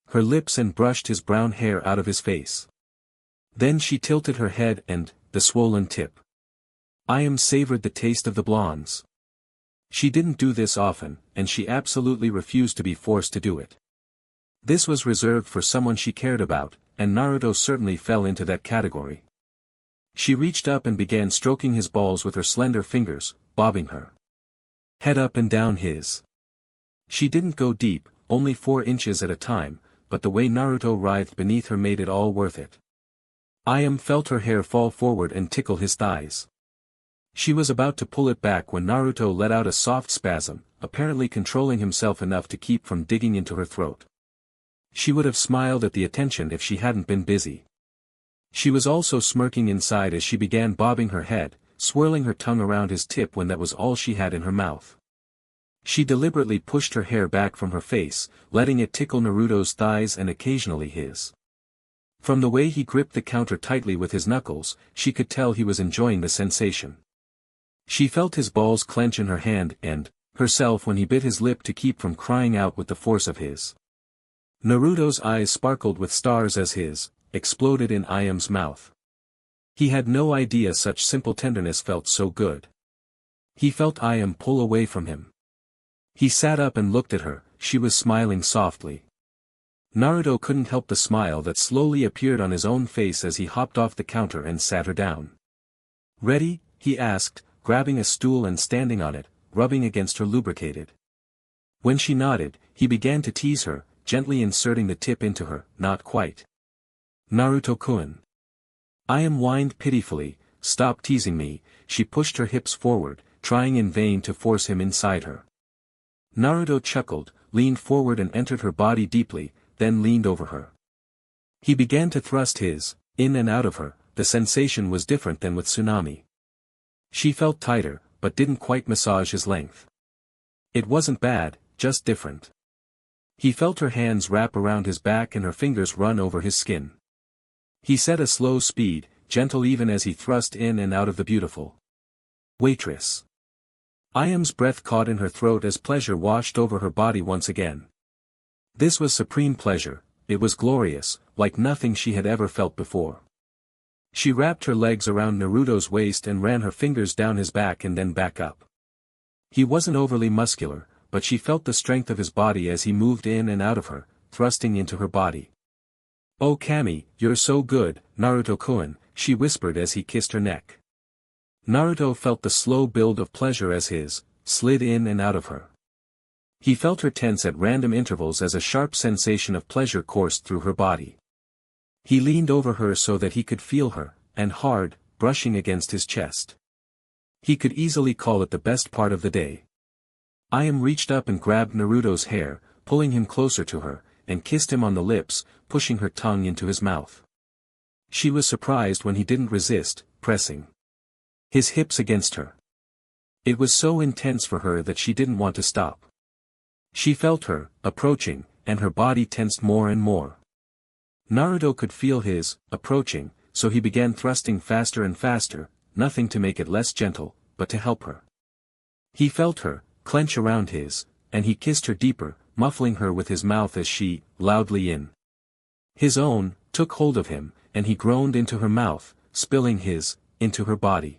Her lips and brushed his brown hair out of his face. Then she tilted her head and, the swollen tip. Ayam savored the taste of the blondes. She didn't do this often, and she absolutely refused to be forced to do it. This was reserved for someone she cared about, and Naruto certainly fell into that category. She reached up and began stroking his balls with her slender fingers, bobbing her head up and down his. She didn't go deep, only 4 inches at a time, but the way Naruto writhed beneath her made it all worth it. Ayam felt her hair fall forward and tickle his thighs. She was about to pull it back when Naruto let out a soft spasm, apparently controlling himself enough to keep from digging into her throat. She would have smiled at the attention if she hadn't been busy. She was also smirking inside as she began bobbing her head, swirling her tongue around his tip when that was all she had in her mouth. She deliberately pushed her hair back from her face, letting it tickle Naruto's thighs and occasionally his. From the way he gripped the counter tightly with his knuckles, she could tell he was enjoying the sensation. She felt his balls clench in her hand and, herself when he bit his lip to keep from crying out with the force of his. Naruto's eyes sparkled with stars as his, exploded in Ayam's mouth. He had no idea such simple tenderness felt so good. He felt Ayam pull away from him. He sat up and looked at her, she was smiling softly. Naruto couldn't help the smile that slowly appeared on his own face as he hopped off the counter and sat her down. "Ready?" he asked, grabbing a stool and standing on it, rubbing against her lubricated. When she nodded, he began to tease her, gently inserting the tip into her, "Not quite." "Naruto-kun." Ayam whined pitifully, "Stop teasing me," she pushed her hips forward, trying in vain to force him inside her. Naruto chuckled, leaned forward and entered her body deeply, then leaned over her. He began to thrust his, in and out of her, the sensation was different than with Tsunami. She felt tighter, but didn't quite massage his length. It wasn't bad, just different. He felt her hands wrap around his back and her fingers run over his skin. He set a slow speed, gentle even as he thrust in and out of the beautiful waitress. Ayam's breath caught in her throat as pleasure washed over her body once again. This was supreme pleasure, it was glorious, like nothing she had ever felt before. She wrapped her legs around Naruto's waist and ran her fingers down his back and then back up. He wasn't overly muscular, but she felt the strength of his body as he moved in and out of her, thrusting into her body. "Oh Kami, you're so good, Naruto-kun," she whispered as he kissed her neck. Naruto felt the slow build of pleasure as his, slid in and out of her. He felt her tense at random intervals as a sharp sensation of pleasure coursed through her body. He leaned over her so that he could feel her, and hard, brushing against his chest. He could easily call it the best part of the day. Ayam reached up and grabbed Naruto's hair, pulling him closer to her, and kissed him on the lips, pushing her tongue into his mouth. She was surprised when he didn't resist, pressing his hips against her. It was so intense for her that she didn't want to stop. She felt her, approaching, and her body tensed more and more. Naruto could feel his, approaching, so he began thrusting faster and faster, nothing to make it less gentle, but to help her. He felt her, clench around his, and he kissed her deeper, muffling her with his mouth as she, loudly in his own, took hold of him, and he groaned into her mouth, spilling his, into her body.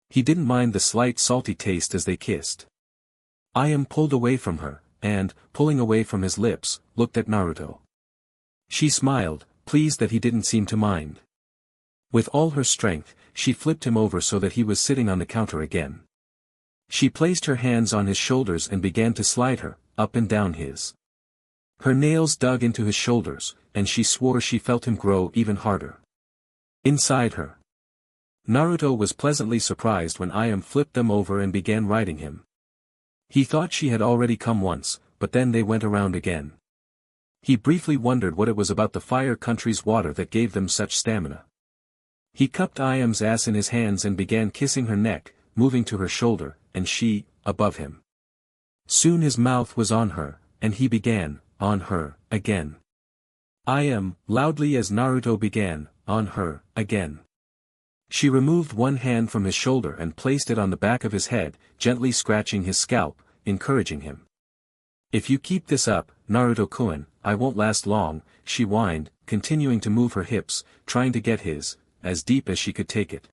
He didn't mind the slight salty taste as they kissed. Ayam pulled away from her, and, pulling away from his lips, looked at Naruto. She smiled, pleased that he didn't seem to mind. With all her strength, she flipped him over so that he was sitting on the counter again. She placed her hands on his shoulders and began to slide her, up and down his. Her nails dug into his shoulders, and she swore she felt him grow even harder. Inside her. Naruto was pleasantly surprised when Ayam flipped them over and began riding him. He thought she had already come once, but then they went around again. He briefly wondered what it was about the fire country's water that gave them such stamina. He cupped Ayam's ass in his hands and began kissing her neck, moving to her shoulder, and she, above him. Soon his mouth was on her, and he began, on her, again. Ayam, loudly as Naruto began, on her, again. She removed one hand from his shoulder and placed it on the back of his head, gently scratching his scalp, encouraging him. If you keep this up, Naruto-kun, I won't last long, she whined, continuing to move her hips, trying to get his, as deep as she could take it.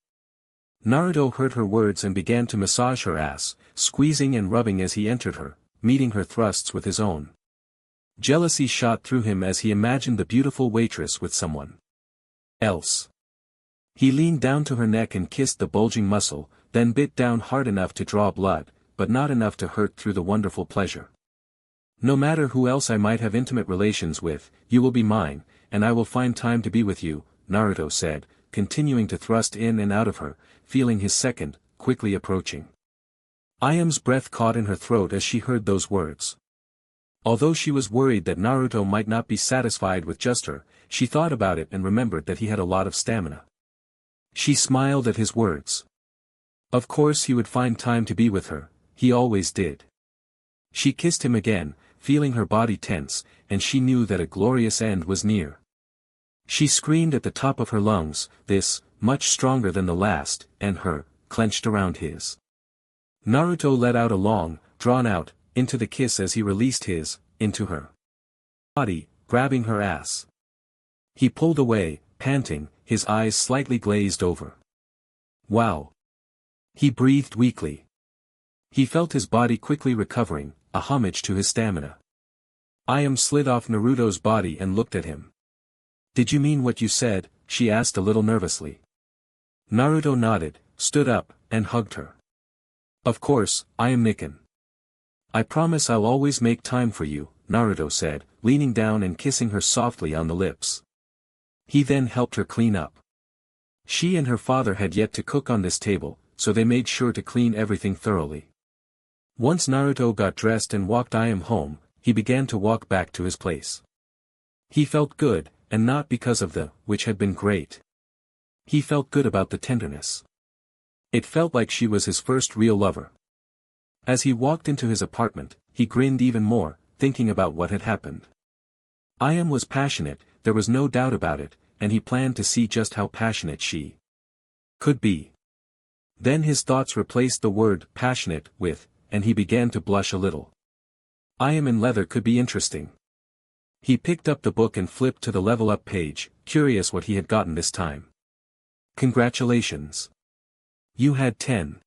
Naruto heard her words and began to massage her ass, squeezing and rubbing as he entered her, meeting her thrusts with his own. Jealousy shot through him as he imagined the beautiful waitress with someone else. He leaned down to her neck and kissed the bulging muscle, then bit down hard enough to draw blood, but not enough to hurt through the wonderful pleasure. No matter who else I might have intimate relations with, you will be mine, and I will find time to be with you, Naruto said, continuing to thrust in and out of her, feeling his second, quickly approaching. Ayam's breath caught in her throat as she heard those words. Although she was worried that Naruto might not be satisfied with just her, she thought about it and remembered that he had a lot of stamina. She smiled at his words. Of course he would find time to be with her, he always did. She kissed him again, feeling her body tense, and she knew that a glorious end was near. She screamed at the top of her lungs, this, much stronger than the last, and her, clenched around his. Naruto let out a long, drawn-out, into the kiss as he released his, into her body, grabbing her ass. He pulled away, panting, his eyes slightly glazed over. Wow! He breathed weakly. He felt his body quickly recovering, a homage to his stamina. Ayam slid off Naruto's body and looked at him. Did you mean what you said? She asked a little nervously. Naruto nodded, stood up, and hugged her. Of course, I am Nikken. I promise I'll always make time for you, Naruto said, leaning down and kissing her softly on the lips. He then helped her clean up. She and her father had yet to cook on this table, so they made sure to clean everything thoroughly. Once Naruto got dressed and walked Ayam home, he began to walk back to his place. He felt good, and not because of the, which had been great. He felt good about the tenderness. It felt like she was his first real lover. As he walked into his apartment, he grinned even more, thinking about what had happened. Ayam was passionate, there was no doubt about it, and he planned to see just how passionate she could be. Then his thoughts replaced the word passionate with, and he began to blush a little. Ayam in leather could be interesting. He picked up the book and flipped to the level up page, curious what he had gotten this time. Congratulations. You had 10.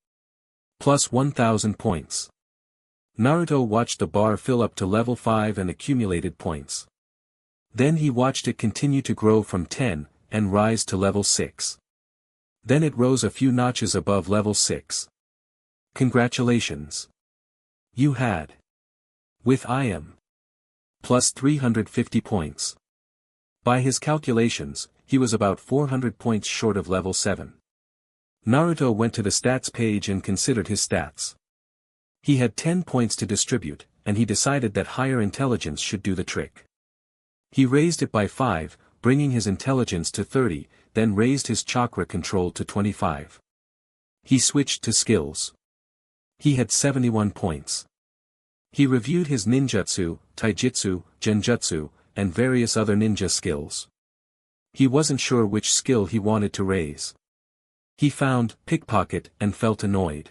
Plus 1,000 points. Naruto watched the bar fill up to level 5 and accumulated points. Then he watched it continue to grow from 10, and rise to level 6. Then it rose a few notches above level 6. Congratulations. You had. With Ayam. Plus 350 points. By his calculations, he was about 400 points short of level 7. Naruto went to the stats page and considered his stats. He had 10 points to distribute, and he decided that higher intelligence should do the trick. He raised it by 5, bringing his intelligence to 30, then raised his chakra control to 25. He switched to skills. He had 71 points. He reviewed his ninjutsu, taijutsu, genjutsu, and various other ninja skills. He wasn't sure which skill he wanted to raise. He found pickpocket and felt annoyed.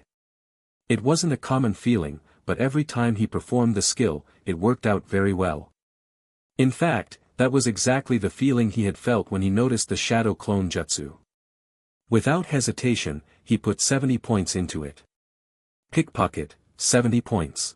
It wasn't a common feeling, but every time he performed the skill, it worked out very well. In fact, that was exactly the feeling he had felt when he noticed the shadow clone jutsu. Without hesitation, he put 70 points into it. Pickpocket, 70 points.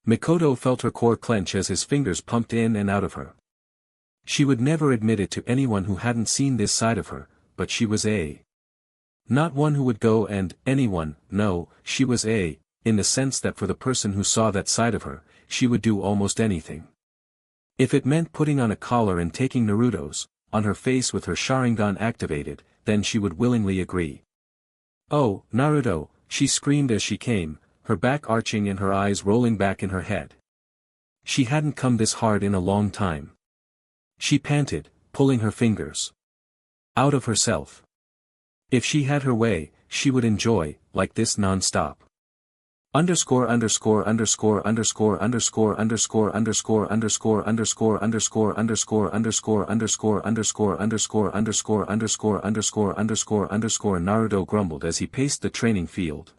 Mikoto felt her core clench as his fingers pumped in and out of her. She would never admit it to anyone who hadn't seen this side of her, but she was not one who would go and anyone, no, she was in the sense that for the person who saw that side of her, she would do almost anything. If it meant putting on a collar and taking Naruto's, on her face with her Sharingan activated, then she would willingly agree. "Oh, Naruto," she screamed as she came, her back arching and her eyes rolling back in her head. She hadn't come this hard in a long time. She panted, pulling her fingers out of herself. If she had her way, she would enjoy, like this non-stop. Underscore underscore underscore underscore underscore underscore underscore underscore underscore underscore underscore underscore underscore underscore underscore underscore underscore underscore underscore underscore Naruto grumbled as he paced the training field.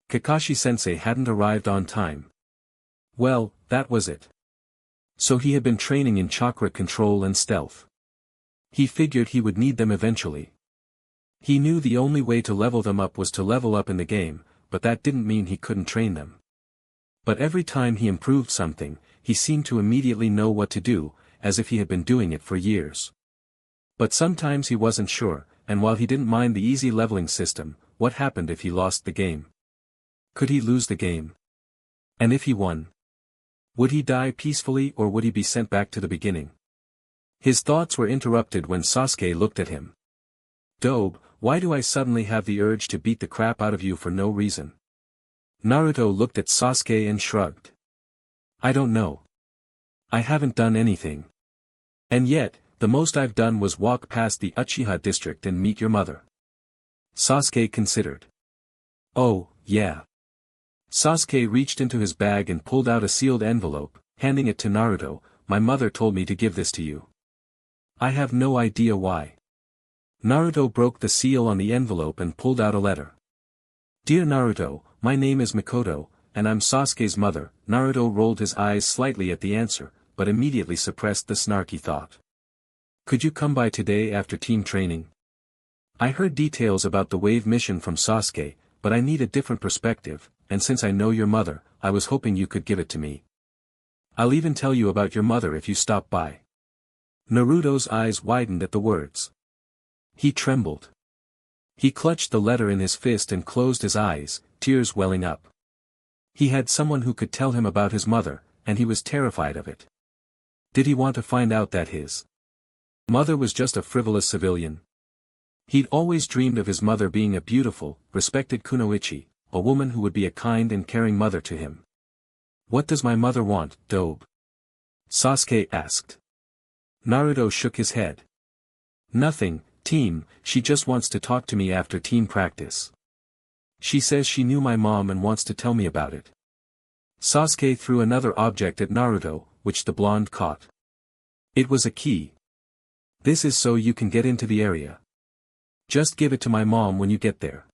Kakashi-sensei hadn't arrived on time. Well, that was it. So he had been training in chakra control and stealth. He figured he would need them eventually. He knew the only way to level them up was to level up in the game, but that didn't mean he couldn't train them. But every time he improved something, he seemed to immediately know what to do, as if he had been doing it for years. But sometimes he wasn't sure, and while he didn't mind the easy leveling system, what happened if he lost the game? Could he lose the game? And if he won? Would he die peacefully or would he be sent back to the beginning? His thoughts were interrupted when Sasuke looked at him. "Dobe, why do I suddenly have the urge to beat the crap out of you for no reason?" Naruto looked at Sasuke and shrugged. "I don't know. I haven't done anything. And yet, the most I've done was walk past the Uchiha district and meet your mother." Sasuke considered. "Oh, yeah." Sasuke reached into his bag and pulled out a sealed envelope, handing it to Naruto. "My mother told me to give this to you. I have no idea why." Naruto broke the seal on the envelope and pulled out a letter. "Dear Naruto, my name is Mikoto, and I'm Sasuke's mother." Naruto rolled his eyes slightly at the answer, but immediately suppressed the snarky thought. "Could you come by today after team training? I heard details about the wave mission from Sasuke, but I need a different perspective, and since I know your mother, I was hoping you could give it to me. I'll even tell you about your mother if you stop by." Naruto's eyes widened at the words. He trembled. He clutched the letter in his fist and closed his eyes, tears welling up. He had someone who could tell him about his mother, and he was terrified of it. Did he want to find out that his mother was just a frivolous civilian? He'd always dreamed of his mother being a beautiful, respected kunoichi, a woman who would be a kind and caring mother to him. "What does my mother want, Dobe?" Sasuke asked. Naruto shook his head. "Nothing, team, she just wants to talk to me after team practice. She says she knew my mom and wants to tell me about it." Sasuke threw another object at Naruto, which the blonde caught. It was a key. "This is so you can get into the area. Just give it to my mom when you get there.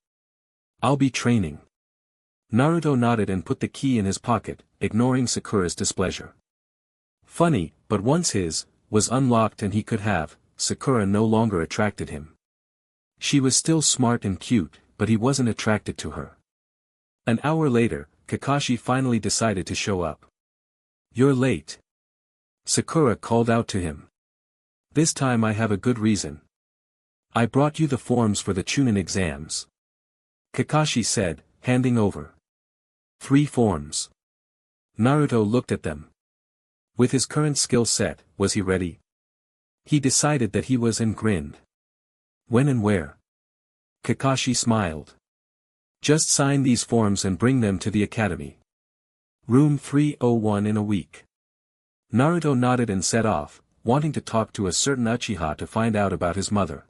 I'll be training." Naruto nodded and put the key in his pocket, ignoring Sakura's displeasure. Funny, but once his was unlocked and he could have, Sakura no longer attracted him. She was still smart and cute, but he wasn't attracted to her. An hour later, Kakashi finally decided to show up. "You're late." Sakura called out to him. "This time I have a good reason. I brought you the forms for the Chunin exams," Kakashi said, handing over 3 forms. Naruto looked at them. With his current skill set, was he ready? He decided that he was and grinned. "When and where?" Kakashi smiled. "Just sign these forms and bring them to the academy. Room 301 in a week." Naruto nodded and set off, wanting to talk to a certain Uchiha to find out about his mother.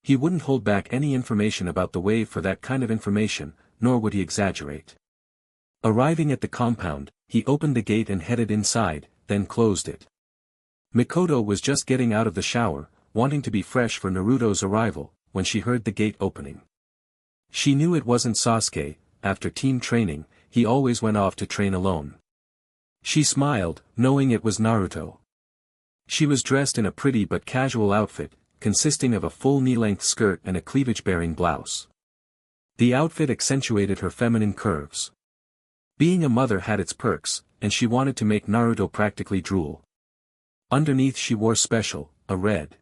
He wouldn't hold back any information about the wave for that kind of information, nor would he exaggerate. Arriving at the compound, he opened the gate and headed inside, then closed it. Mikoto was just getting out of the shower, wanting to be fresh for Naruto's arrival, when she heard the gate opening. She knew it wasn't Sasuke. After team training, he always went off to train alone. She smiled, knowing it was Naruto. She was dressed in a pretty but casual outfit, consisting of a full knee-length skirt and a cleavage-bearing blouse. The outfit accentuated her feminine curves. Being a mother had its perks, and she wanted to make Naruto practically drool. Underneath she wore special, a red.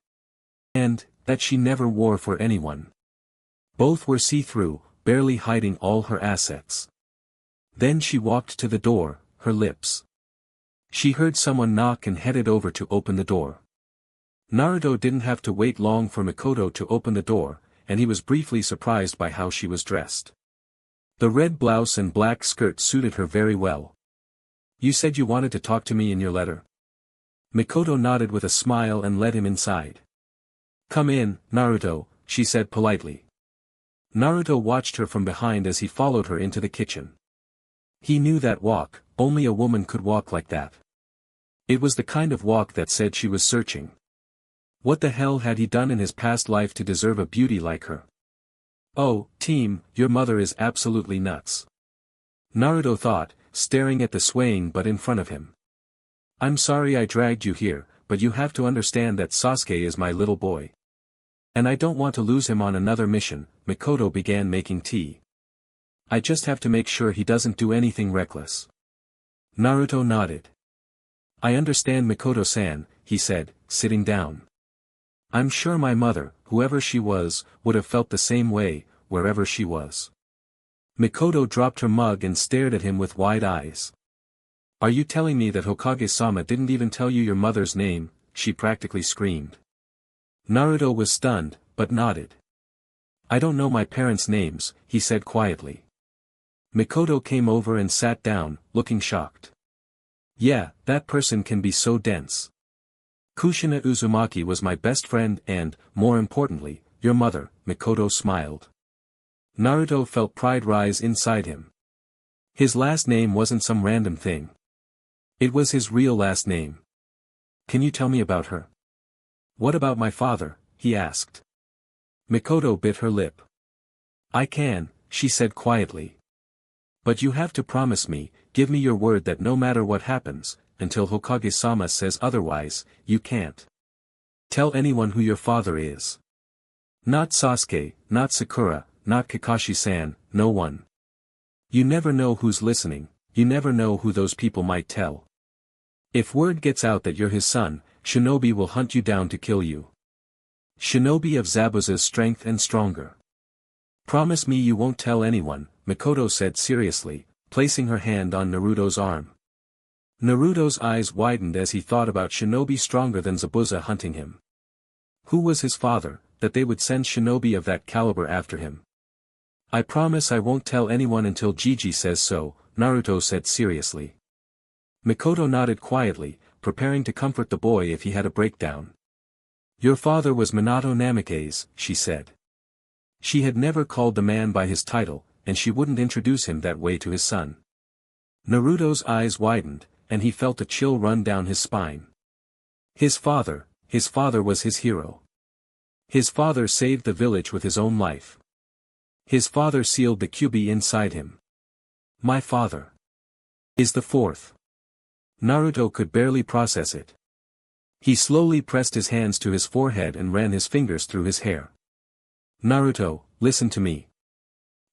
And, that she never wore for anyone. Both were see-through, barely hiding all her assets. Then she walked to the door, her lips. She heard someone knock and headed over to open the door. Naruto didn't have to wait long for Mikoto to open the door, and he was briefly surprised by how she was dressed. The red blouse and black skirt suited her very well. "You said you wanted to talk to me in your letter?" Mikoto nodded with a smile and led him inside. "Come in, Naruto," she said politely. Naruto watched her from behind as he followed her into the kitchen. He knew that walk, only a woman could walk like that. It was the kind of walk that said she was searching. What the hell had he done in his past life to deserve a beauty like her? "Oh, team, your mother is absolutely nuts," Naruto thought, staring at the swaying butt in front of him. "I'm sorry I dragged you here, but you have to understand that Sasuke is my little boy. And I don't want to lose him on another mission." Mikoto began making tea. "I just have to make sure he doesn't do anything reckless." Naruto nodded. "I understand Mikoto-san," he said, sitting down. "I'm sure my mother, whoever she was, would have felt the same way, wherever she was." Mikoto dropped her mug and stared at him with wide eyes. "Are you telling me that Hokage-sama didn't even tell you your mother's name?" she practically screamed. Naruto was stunned, but nodded. "I don't know my parents' names," he said quietly. Mikoto came over and sat down, looking shocked. "Yeah, that person can be so dense. Kushina Uzumaki was my best friend and, more importantly, your mother." Mikoto smiled. Naruto felt pride rise inside him. His last name wasn't some random thing. It was his real last name. "Can you tell me about her?" "What about my father?" he asked. Mikoto bit her lip. "I can," she said quietly. "But you have to promise me, give me your word that no matter what happens, until Hokage-sama says otherwise, you can't tell anyone who your father is. Not Sasuke, not Sakura, not Kakashi-san, no one. You never know who's listening, you never know who those people might tell. If word gets out that you're his son, Shinobi will hunt you down to kill you. Shinobi of Zabuza's strength and stronger. Promise me you won't tell anyone," Mikoto said seriously, placing her hand on Naruto's arm. Naruto's eyes widened as he thought about Shinobi stronger than Zabuza hunting him. Who was his father, that they would send Shinobi of that caliber after him? "I promise I won't tell anyone until Gigi says so," Naruto said seriously. Mikoto nodded quietly, preparing to comfort the boy if he had a breakdown. "Your father was Minato Namikaze," she said. She had never called the man by his title, and she wouldn't introduce him that way to his son. Naruto's eyes widened, and he felt a chill run down his spine. His father was his hero. His father saved the village with his own life. His father sealed the Kyuubi inside him. My father is the fourth. Naruto could barely process it. He slowly pressed his hands to his forehead and ran his fingers through his hair. "Naruto, listen to me.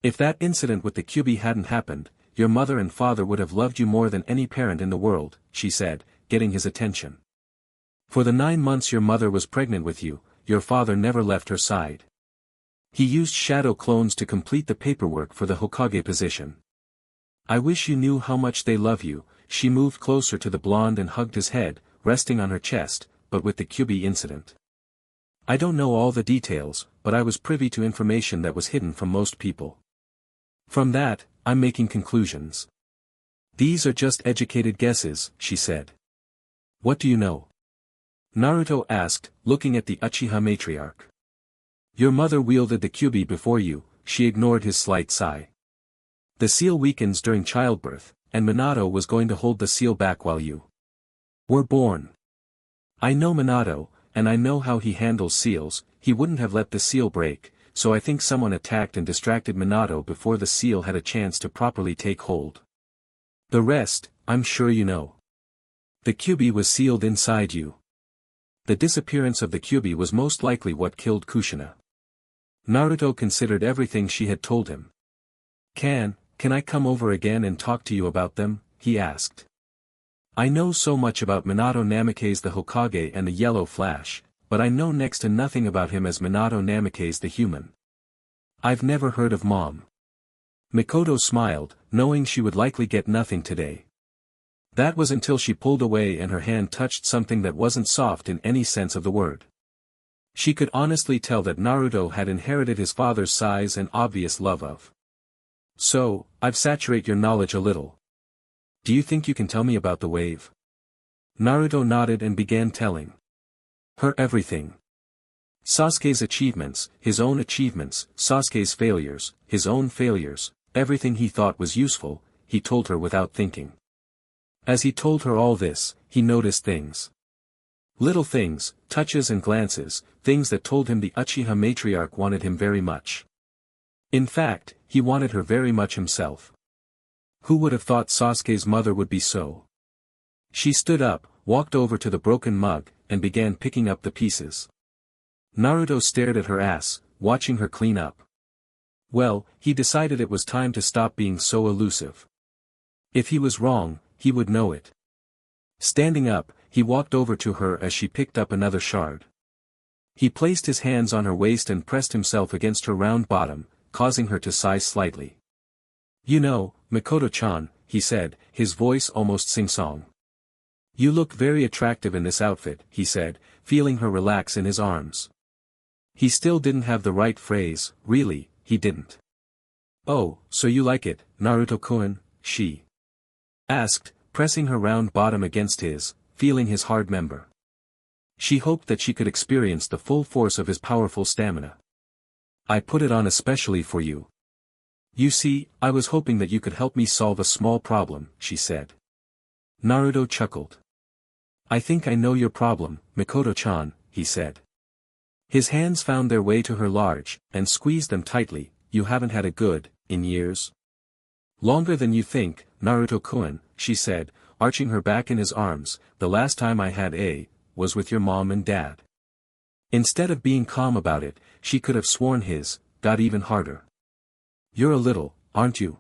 If that incident with the Kyuubi hadn't happened, your mother and father would have loved you more than any parent in the world," she said, getting his attention. "For the 9 months your mother was pregnant with you, your father never left her side. He used shadow clones to complete the paperwork for the Hokage position. I wish you knew how much they love you." She moved closer to the blonde and hugged his head, resting on her chest, "but with the Kyuubi incident. I don't know all the details, but I was privy to information that was hidden from most people. From that, I'm making conclusions. These are just educated guesses," she said. "What do you know?" Naruto asked, looking at the Uchiha matriarch. "Your mother wielded the Kyuubi before you," she ignored his slight sigh. "The seal weakens during childbirth, and Minato was going to hold the seal back while you were born. I know Minato, and I know how he handles seals. He wouldn't have let the seal break, so I think someone attacked and distracted Minato before the seal had a chance to properly take hold. The rest, I'm sure you know. The Kyuubi was sealed inside you. The disappearance of the Kyuubi was most likely what killed Kushina." Naruto considered everything she had told him. can I come over again and talk to you about them? He asked. I know so much about Minato Namikaze the Hokage and the Yellow Flash, but I know next to nothing about him as Minato Namikaze the human. I've never heard of Mom. Mikoto smiled, knowing she would likely get nothing today. That was until she pulled away and her hand touched something that wasn't soft in any sense of the word. She could honestly tell that Naruto had inherited his father's size and obvious love of. So, I've saturated your knowledge a little. Do you think you can tell me about the wave? Naruto nodded and began telling her everything. Sasuke's achievements, his own achievements, Sasuke's failures, his own failures, everything he thought was useful, he told her without thinking. As he told her all this, he noticed things. Little things, touches and glances, things that told him the Uchiha matriarch wanted him very much. In fact, he wanted her very much himself. Who would have thought Sasuke's mother would be so? She stood up, walked over to the broken mug, and began picking up the pieces. Naruto stared at her ass, watching her clean up. Well, he decided it was time to stop being so elusive. If he was wrong, he would know it. Standing up, he walked over to her as she picked up another shard. He placed his hands on her waist and pressed himself against her round bottom, causing her to sigh slightly. You know, Mikoto-chan, he said, his voice almost sing-song. You look very attractive in this outfit, he said, feeling her relax in his arms. He still didn't have the right phrase, really, he didn't. Oh, so you like it, Naruto-kun, she asked, pressing her round bottom against his, feeling his hard member. She hoped that she could experience the full force of his powerful stamina. I put it on especially for you. You see, I was hoping that you could help me solve a small problem, she said. Naruto chuckled. I think I know your problem, Mikoto-chan, he said. His hands found their way to her large, and squeezed them tightly. You haven't had a good, in years? Longer than you think, Naruto-kun, she said, arching her back in his arms. The last time I had was with your mom and dad. Instead of being calm about it, she could have sworn his got even harder. You're a little, aren't you?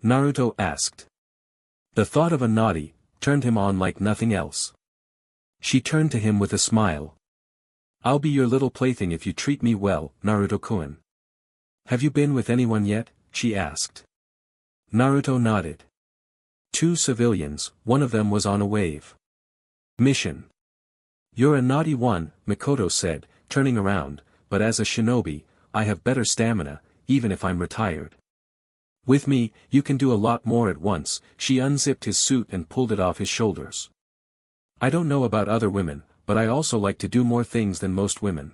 Naruto asked. The thought of a naughty turned him on like nothing else. She turned to him with a smile. I'll be your little plaything if you treat me well, Naruto-kun. Have you been with anyone yet? She asked. Naruto nodded. 2 civilians, one of them was on a wave mission. You're a naughty one, Mikoto said, turning around, but as a shinobi, I have better stamina, even if I'm retired. With me, you can do a lot more at once. She unzipped his suit and pulled it off his shoulders. I don't know about other women, but I also like to do more things than most women.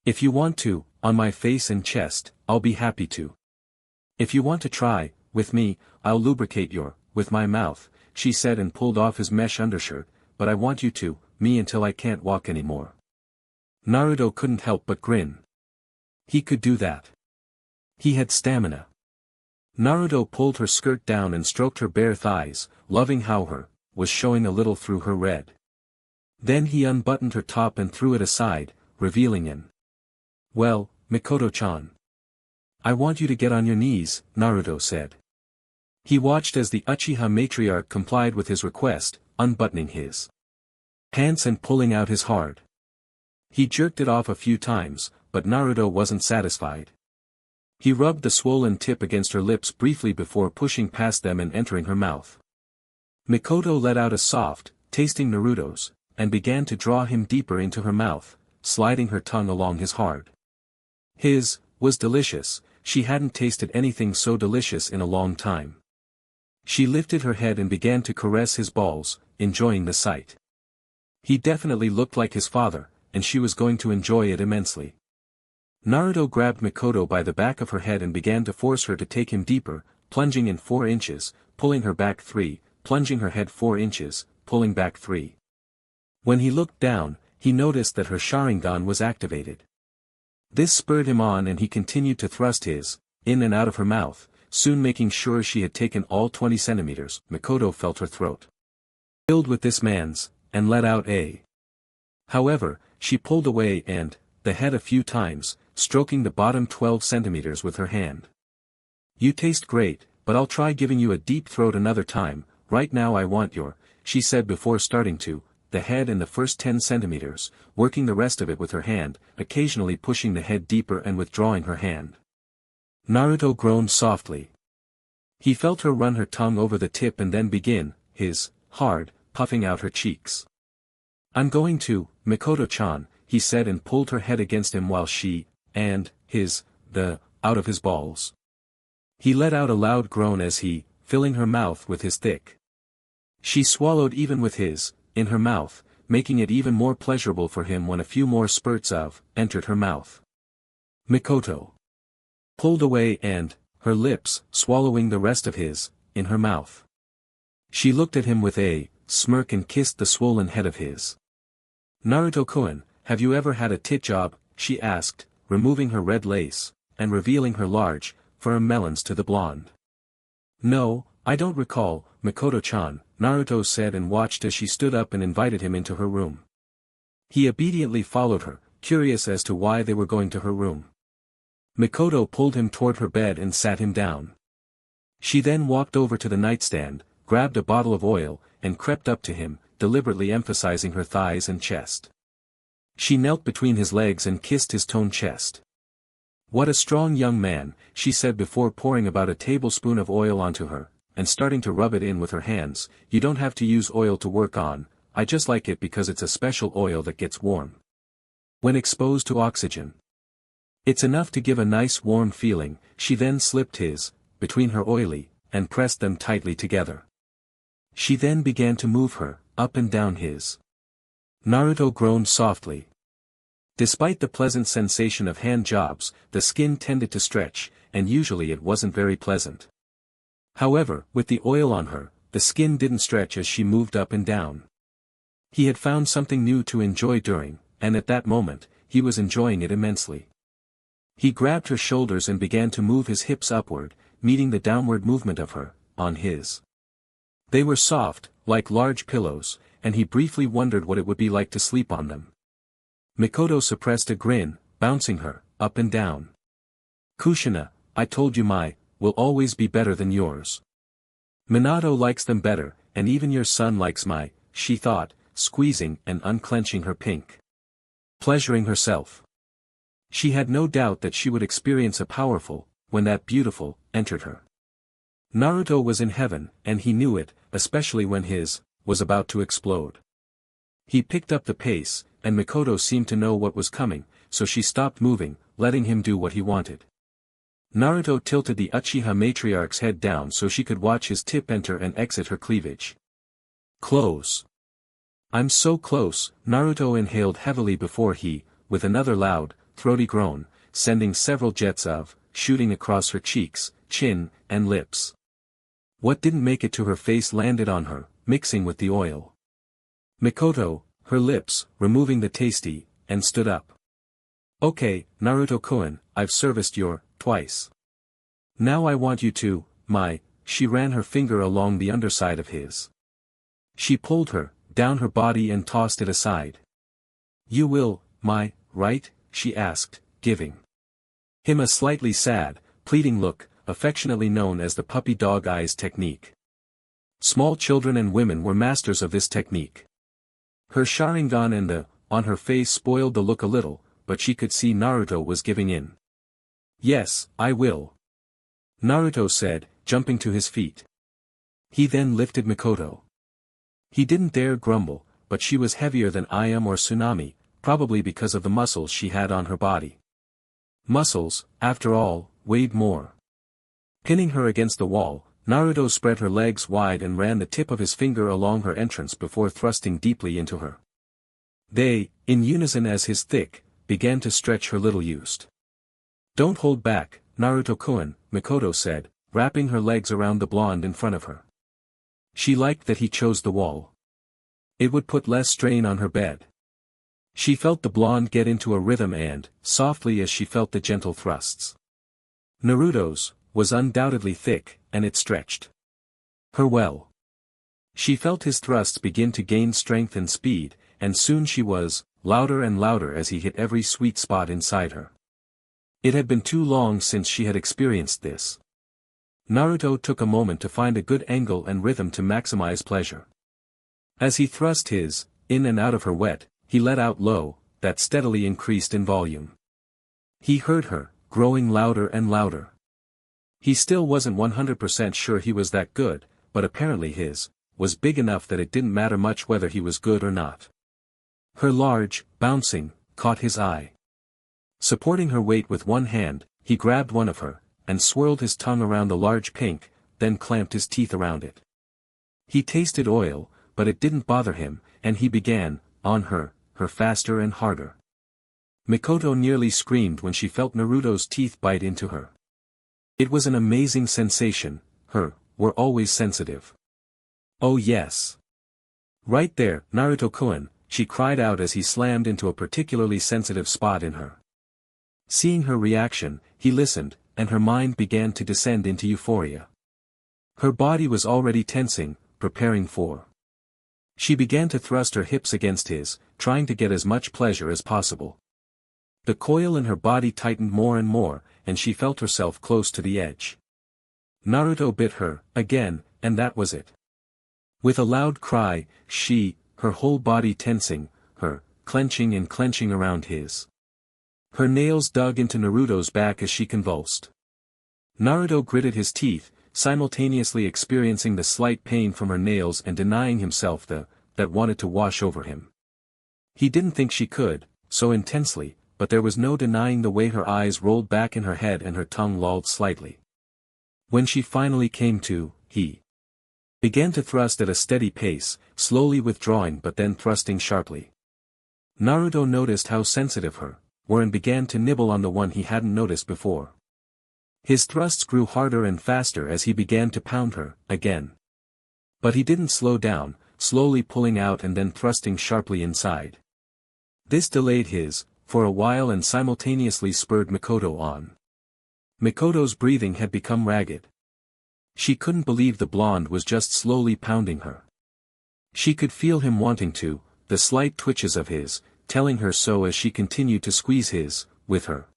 If you want to, on my face and chest, I'll be happy to. If you want to try, with me, I'll lubricate with my mouth, she said and pulled off his mesh undershirt, but I want you to, me until I can't walk anymore. Naruto couldn't help but grin. He could do that. He had stamina. Naruto pulled her skirt down and stroked her bare thighs, loving how her was showing a little through her red. Then he unbuttoned her top and threw it aside, revealing an well, Mikoto-chan. I want you to get on your knees, Naruto said. He watched as the Uchiha matriarch complied with his request, unbuttoning his pants and pulling out his hard. He jerked it off a few times, but Naruto wasn't satisfied. He rubbed the swollen tip against her lips briefly before pushing past them and entering her mouth. Mikoto let out a soft, tasting Naruto's, and began to draw him deeper into her mouth, sliding her tongue along his hard. His was delicious. She hadn't tasted anything so delicious in a long time. She lifted her head and began to caress his balls, enjoying the sight. He definitely looked like his father, and she was going to enjoy it immensely. Naruto grabbed Mikoto by the back of her head and began to force her to take him deeper, plunging in 4 inches, pulling her back 3, plunging her head 4 inches, pulling back 3. When he looked down, he noticed that her Sharingan was activated. This spurred him on and he continued to thrust his in and out of her mouth, soon making sure she had taken all 20 centimeters. Mikoto felt her throat filled with this man's, and let out a. However, she pulled away and, the head a few times, stroking the bottom 12 centimeters with her hand. You taste great, but I'll try giving you a deep throat another time. Right now I want your, she said before starting to, the head and the first 10 centimeters, working the rest of it with her hand, occasionally pushing the head deeper and withdrawing her hand. Naruto groaned softly. He felt her run her tongue over the tip and then begin, his, hard, puffing out her cheeks. I'm going to, Mikoto-chan, he said and pulled her head against him while she, and, out of his balls. He let out a loud groan as he, filling her mouth with his thick. She swallowed even with his, in her mouth, making it even more pleasurable for him when a few more spurts of, entered her mouth. Mikoto pulled away and, her lips, swallowing the rest of his, in her mouth. She looked at him with a, smirk and kissed the swollen head of his. Naruto-kun, have you ever had a tit job? She asked, removing her red lace, and revealing her large, firm melons to the blonde. No, I don't recall, Mikoto-chan, Naruto said and watched as she stood up and invited him into her room. He obediently followed her, curious as to why they were going to her room. Mikoto pulled him toward her bed and sat him down. She then walked over to the nightstand, grabbed a bottle of oil, and crept up to him, deliberately emphasizing her thighs and chest. She knelt between his legs and kissed his toned chest. What a strong young man, she said before pouring about a tablespoon of oil onto her, and starting to rub it in with her hands. You don't have to use oil to work on, I just like it because it's a special oil that gets warm when exposed to oxygen. It's enough to give a nice warm feeling. She then slipped his, between her oily, and pressed them tightly together. She then began to move her, up and down his. Naruto groaned softly. Despite the pleasant sensation of hand jobs, the skin tended to stretch, and usually it wasn't very pleasant. However, with the oil on her, the skin didn't stretch as she moved up and down. He had found something new to enjoy during, and at that moment, he was enjoying it immensely. He grabbed her shoulders and began to move his hips upward, meeting the downward movement of her, on his. They were soft, like large pillows, and he briefly wondered what it would be like to sleep on them. Mikoto suppressed a grin, bouncing her, up and down. Kushina, I told you my, will always be better than yours. Minato likes them better, and even your son likes my, she thought, squeezing and unclenching her pink. Pleasuring herself. She had no doubt that she would experience a powerful, when that beautiful, entered her. Naruto was in heaven, and he knew it, especially when his, was about to explode. He picked up the pace, and Mikoto seemed to know what was coming, so she stopped moving, letting him do what he wanted. Naruto tilted the Uchiha matriarch's head down so she could watch his tip enter and exit her cleavage. Close. I'm so close, Naruto inhaled heavily before he, with another loud, throaty groan, sending several jets of, shooting across her cheeks, chin, and lips. What didn't make it to her face landed on her, mixing with the oil. Mikoto, her lips, removing the tasty, and stood up. Okay, Naruto-kun, I've serviced your, twice. Now I want you to, my, she ran her finger along the underside of his. She pulled her, down her body and tossed it aside. You will, my, right? She asked, giving him a slightly sad, pleading look, affectionately known as the puppy dog eyes technique. Small children and women were masters of this technique. Her Sharingan and the, on her face spoiled the look a little, but she could see Naruto was giving in. Yes, I will. Naruto said, jumping to his feet. He then lifted Mikoto. He didn't dare grumble, but she was heavier than Ayam or Tsunami, probably because of the muscles she had on her body. Muscles, after all, weighed more. Pinning her against the wall, Naruto spread her legs wide and ran the tip of his finger along her entrance before thrusting deeply into her. They, in unison as his thick, began to stretch her little used. Don't hold back, Naruto-kun, Mikoto said, wrapping her legs around the blonde in front of her. She liked that he chose the wall. It would put less strain on her bed. She felt the blonde get into a rhythm and, softly as she felt the gentle thrusts. Naruto's, was undoubtedly thick, and it stretched her well. She felt his thrusts begin to gain strength and speed, and soon she was, louder and louder as he hit every sweet spot inside her. It had been too long since she had experienced this. Naruto took a moment to find a good angle and rhythm to maximize pleasure. As he thrust his, in and out of her wet, he let out low, that steadily increased in volume. He heard her, growing louder and louder. He still wasn't 100% sure he was that good, but apparently his, was big enough that it didn't matter much whether he was good or not. Her large, bouncing, caught his eye. Supporting her weight with one hand, he grabbed one of her, and swirled his tongue around the large pink, then clamped his teeth around it. He tasted oil, but it didn't bother him, and he began, on her faster and harder. Mikoto nearly screamed when she felt Naruto's teeth bite into her. It was an amazing sensation, were always sensitive. Oh yes. Right there, Naruto-kun, she cried out as he slammed into a particularly sensitive spot in her. Seeing her reaction, he listened, and her mind began to descend into euphoria. Her body was already tensing, preparing for. She began to thrust her hips against his, trying to get as much pleasure as possible. The coil in her body tightened more and more, and she felt herself close to the edge. Naruto bit her, again, and that was it. With a loud cry, her whole body tensing, clenching and clenching around his. Her nails dug into Naruto's back as she convulsed. Naruto gritted his teeth, simultaneously experiencing the slight pain from her nails and denying himself that wanted to wash over him. He didn't think she could, so intensely, but there was no denying the way her eyes rolled back in her head and her tongue lolled slightly. When she finally came to, he began to thrust at a steady pace, slowly withdrawing but then thrusting sharply. Naruto noticed how sensitive her were and began to nibble on the one he hadn't noticed before. His thrusts grew harder and faster as he began to pound her, again. But he didn't slow down, slowly pulling out and then thrusting sharply inside. This delayed his, for a while and simultaneously spurred Mikoto on. Mikoto's breathing had become ragged. She couldn't believe the blonde was just slowly pounding her. She could feel him wanting to, the slight twitches of his, telling her so as she continued to squeeze his, with her.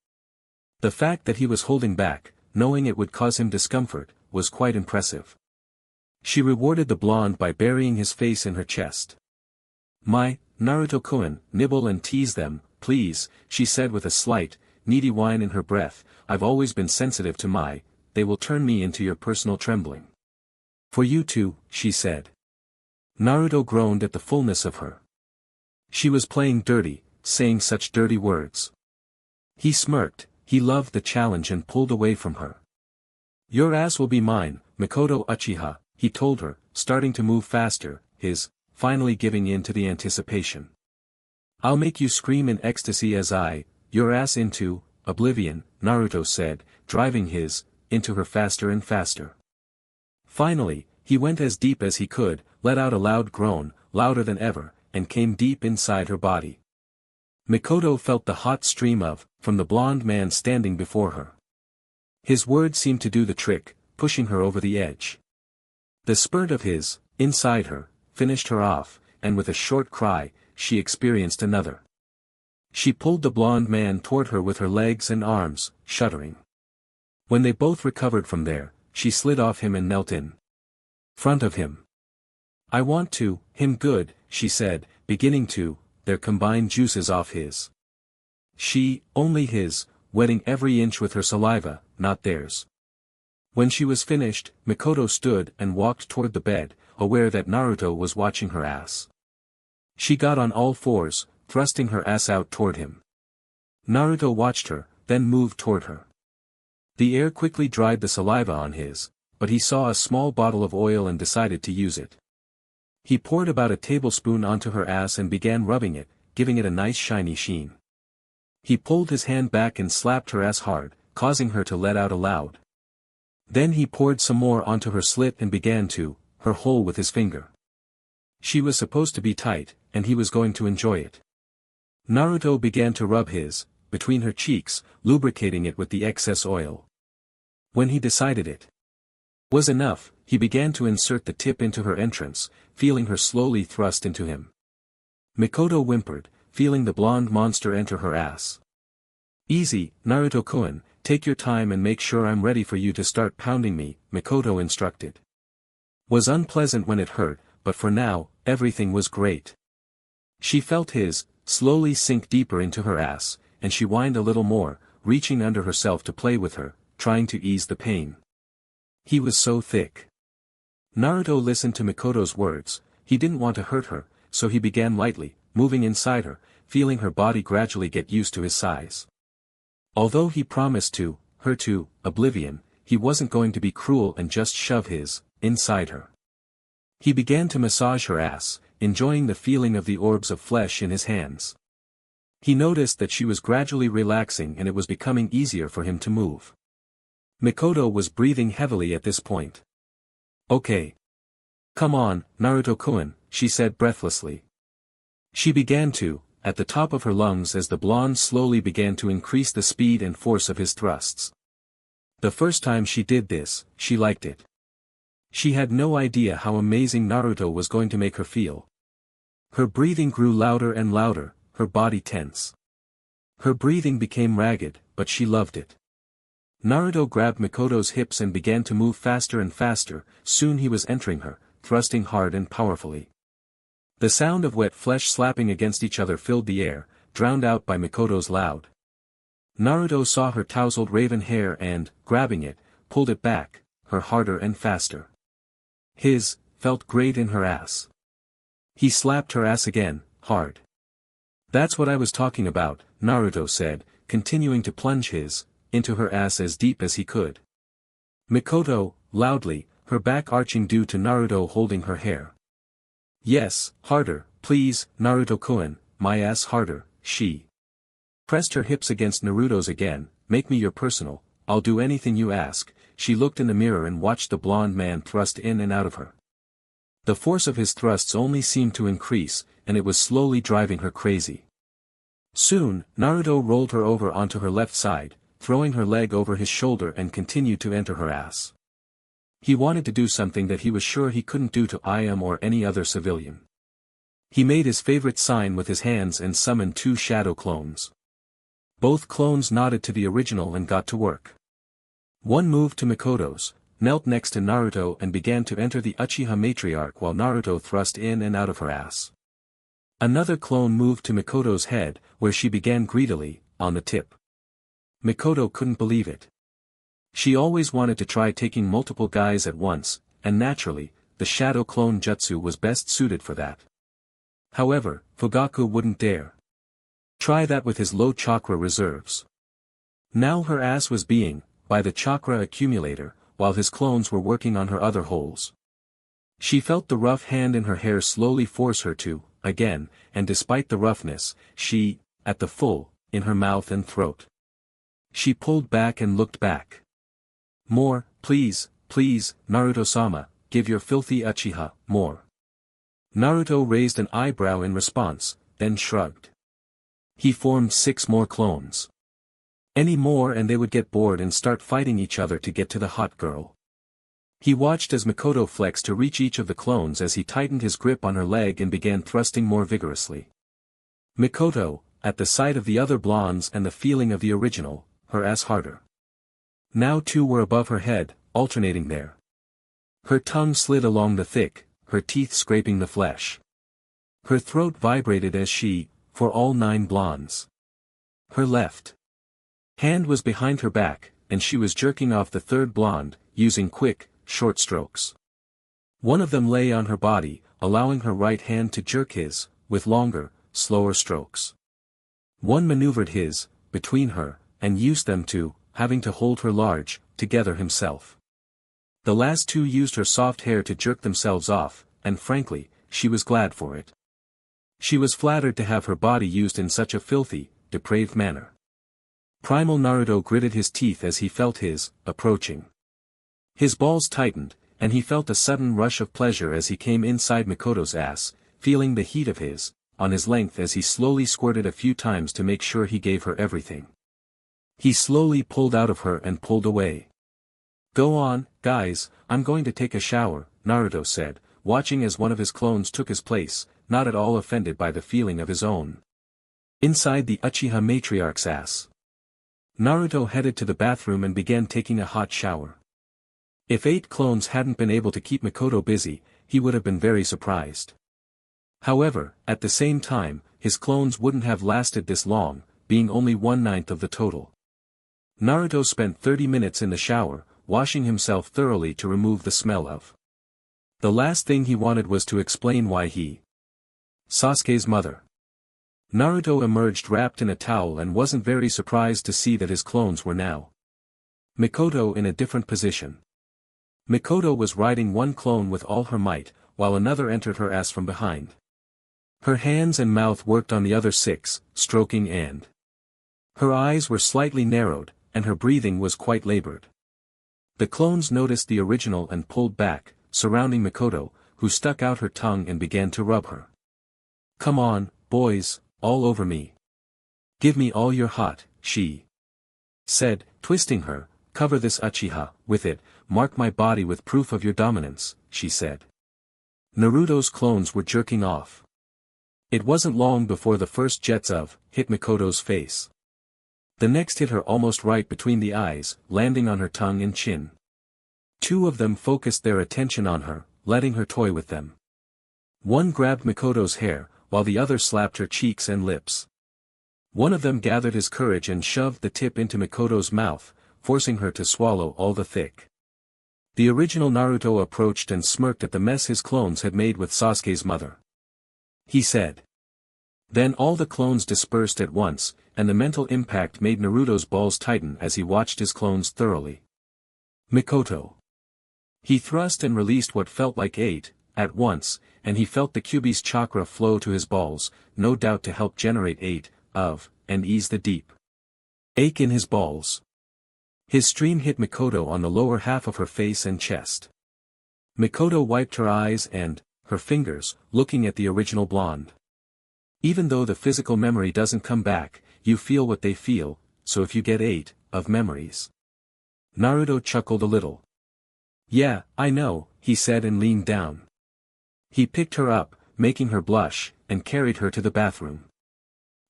The fact that he was holding back, knowing it would cause him discomfort, was quite impressive. She rewarded the blonde by burying his face in her chest. "My, Naruto-kun, nibble and tease them, please," she said with a slight, needy whine in her breath. "I've always been sensitive to they will turn me into your personal trembling." "For you too," she said. Naruto groaned at the fullness of her. She was playing dirty, saying such dirty words. He smirked, he loved the challenge and pulled away from her. "Your ass will be mine, Mikoto Uchiha," he told her, starting to move faster, his, finally giving in to the anticipation. "I'll make you scream in ecstasy as your ass into, oblivion," Naruto said, driving his, into her faster and faster. Finally, he went as deep as he could, let out a loud groan, louder than ever, and came deep inside her body. Mikoto felt the hot stream from the blonde man standing before her. His words seemed to do the trick, pushing her over the edge. The spurt of his, inside her, finished her off, and with a short cry, she experienced another. She pulled the blonde man toward her with her legs and arms, shuddering. When they both recovered from there, she slid off him and knelt in front of him. "I want him good," she said, beginning their combined juices off his. Only his, wetting every inch with her saliva, not theirs. When she was finished, Mikoto stood and walked toward the bed, aware that Naruto was watching her ass. She got on all fours, thrusting her ass out toward him. Naruto watched her, then moved toward her. The air quickly dried the saliva on his, but he saw a small bottle of oil and decided to use it. He poured about a tablespoon onto her ass and began rubbing it, giving it a nice shiny sheen. He pulled his hand back and slapped her ass hard, causing her to let out a loud. Then he poured some more onto her slit and began her hole with his finger. She was supposed to be tight, and he was going to enjoy it. Naruto began to rub his, between her cheeks, lubricating it with the excess oil. When he decided it was enough, he began to insert the tip into her entrance, feeling her slowly thrust into him. Mikoto whimpered, feeling the blonde monster enter her ass. "Easy, Naruto-kun, Take your time and make sure I'm ready for you to start pounding me, Mikoto instructed. Was unpleasant when it hurt, but for now, everything was great. She felt his, slowly sink deeper into her ass, and she whined a little more, reaching under herself to play with her, trying to ease the pain. He was so thick. Naruto listened to Mikoto's words. He didn't want to hurt her, so he began lightly, moving inside her, feeling her body gradually get used to his size. Although he promised her to oblivion, he wasn't going to be cruel and just shove his, inside her. He began to massage her ass, enjoying the feeling of the orbs of flesh in his hands. He noticed that she was gradually relaxing and it was becoming easier for him to move. Mikoto was breathing heavily at this point. Okay. Come on, Naruto-kun, she said breathlessly. She began to, at the top of her lungs as the blonde slowly began to increase the speed and force of his thrusts. The first time she did this, she liked it. She had no idea how amazing Naruto was going to make her feel. Her breathing grew louder and louder, her body tense. Her breathing became ragged, but she loved it. Naruto grabbed Mikoto's hips and began to move faster and faster. Soon he was entering her, thrusting hard and powerfully. The sound of wet flesh slapping against each other filled the air, drowned out by Mikoto's loud. Naruto saw her tousled raven hair and, grabbing it, pulled it back, her harder and faster. His, felt great in her ass. He slapped her ass again, hard. That's what I was talking about, Naruto said, continuing to plunge his, into her ass as deep as he could. Mikoto, loudly, her back arching due to Naruto holding her hair. Yes, harder, please, Naruto-kun, my ass harder, she pressed her hips against Naruto's again. Make me your personal, I'll do anything you ask. She looked in the mirror and watched the blonde man thrust in and out of her. The force of his thrusts only seemed to increase, and it was slowly driving her crazy. Soon, Naruto rolled her over onto her left side, throwing her leg over his shoulder and continued to enter her ass. He wanted to do something that he was sure he couldn't do to Im or any other civilian. He made his favorite sign with his hands and summoned 2 shadow clones. Both clones nodded to the original and got to work. One moved to Mikoto's, knelt next to Naruto and began to enter the Uchiha matriarch while Naruto thrust in and out of her ass. Another clone moved to Mikoto's head, where she began greedily, on the tip. Mikoto couldn't believe it. She always wanted to try taking multiple guys at once, and naturally, the shadow clone jutsu was best suited for that. However, Fugaku wouldn't dare try that with his low chakra reserves. Now her ass was being, by the chakra accumulator, while his clones were working on her other holes. She felt the rough hand in her hair slowly force her to, again, and despite the roughness, she, at the full, in her mouth and throat. She pulled back and looked back. More, please, please, Naruto-sama, give your filthy Uchiha, more. Naruto raised an eyebrow in response, then shrugged. He formed 6 more clones. Any more and they would get bored and start fighting each other to get to the hot girl. He watched as Mikoto flexed to reach each of the clones as he tightened his grip on her leg and began thrusting more vigorously. Mikoto, at the sight of the other blondes and the feeling of the original, her ass harder. Now 2 were above her head, alternating there. Her tongue slid along the thick, her teeth scraping the flesh. Her throat vibrated as she, for all 9 blondes. Her left hand was behind her back, and she was jerking off the 3rd blonde, using quick, short strokes. One of them lay on her body, allowing her right hand to jerk his, with longer, slower strokes. One maneuvered his, between her, and used them to, having to hold her large, together himself. The last 2 used her soft hair to jerk themselves off, and frankly, she was glad for it. She was flattered to have her body used in such a filthy, depraved manner. Primal Naruto gritted his teeth as he felt his, approaching. His balls tightened, and he felt a sudden rush of pleasure as he came inside Mikoto's ass, feeling the heat of his, on his length as he slowly squirted a few times to make sure he gave her everything. He slowly pulled out of her and pulled away. Go on, guys, I'm going to take a shower, Naruto said, watching as one of his clones took his place, not at all offended by the feeling of his own inside the Uchiha matriarch's ass. Naruto headed to the bathroom and began taking a hot shower. If 8 clones hadn't been able to keep Mikoto busy, he would have been very surprised. However, at the same time, his clones wouldn't have lasted this long, being only 1/9 of the total. Naruto spent 30 minutes in the shower, washing himself thoroughly to remove the smell of. The last thing he wanted was to explain why he. Sasuke's mother. Naruto emerged wrapped in a towel and wasn't very surprised to see that his clones were now. Mikoto in a different position. Mikoto was riding one clone with all her might, while another entered her ass from behind. Her hands and mouth worked on the other 6, stroking and. Her eyes were slightly narrowed, and her breathing was quite labored. The clones noticed the original and pulled back, surrounding Mikoto, who stuck out her tongue and began to rub her. "Come on, boys, all over me. Give me all your hot," she said, twisting her. "Cover this Uchiha with it, mark my body with proof of your dominance," she said. Naruto's clones were jerking off. It wasn't long before the first jets of hit Mikoto's face. The next hit her almost right between the eyes, landing on her tongue and chin. 2 of them focused their attention on her, letting her toy with them. One grabbed Mikoto's hair, while the other slapped her cheeks and lips. One of them gathered his courage and shoved the tip into Mikoto's mouth, forcing her to swallow all the thick. The original Naruto approached and smirked at the mess his clones had made with Sasuke's mother. He said. Then all the clones dispersed at once, and the mental impact made Naruto's balls tighten as he watched his clones thoroughly. Mikoto. He thrust and released what felt like 8, at once, and he felt the Kyuubi's chakra flow to his balls, no doubt to help generate 8, and ease the deep ache in his balls. His stream hit Mikoto on the lower half of her face and chest. Mikoto wiped her eyes and, her fingers, looking at the original blonde. Even though the physical memory doesn't come back, you feel what they feel, so if you get 8, of memories. Naruto chuckled a little. "Yeah, I know," he said and leaned down. He picked her up, making her blush, and carried her to the bathroom.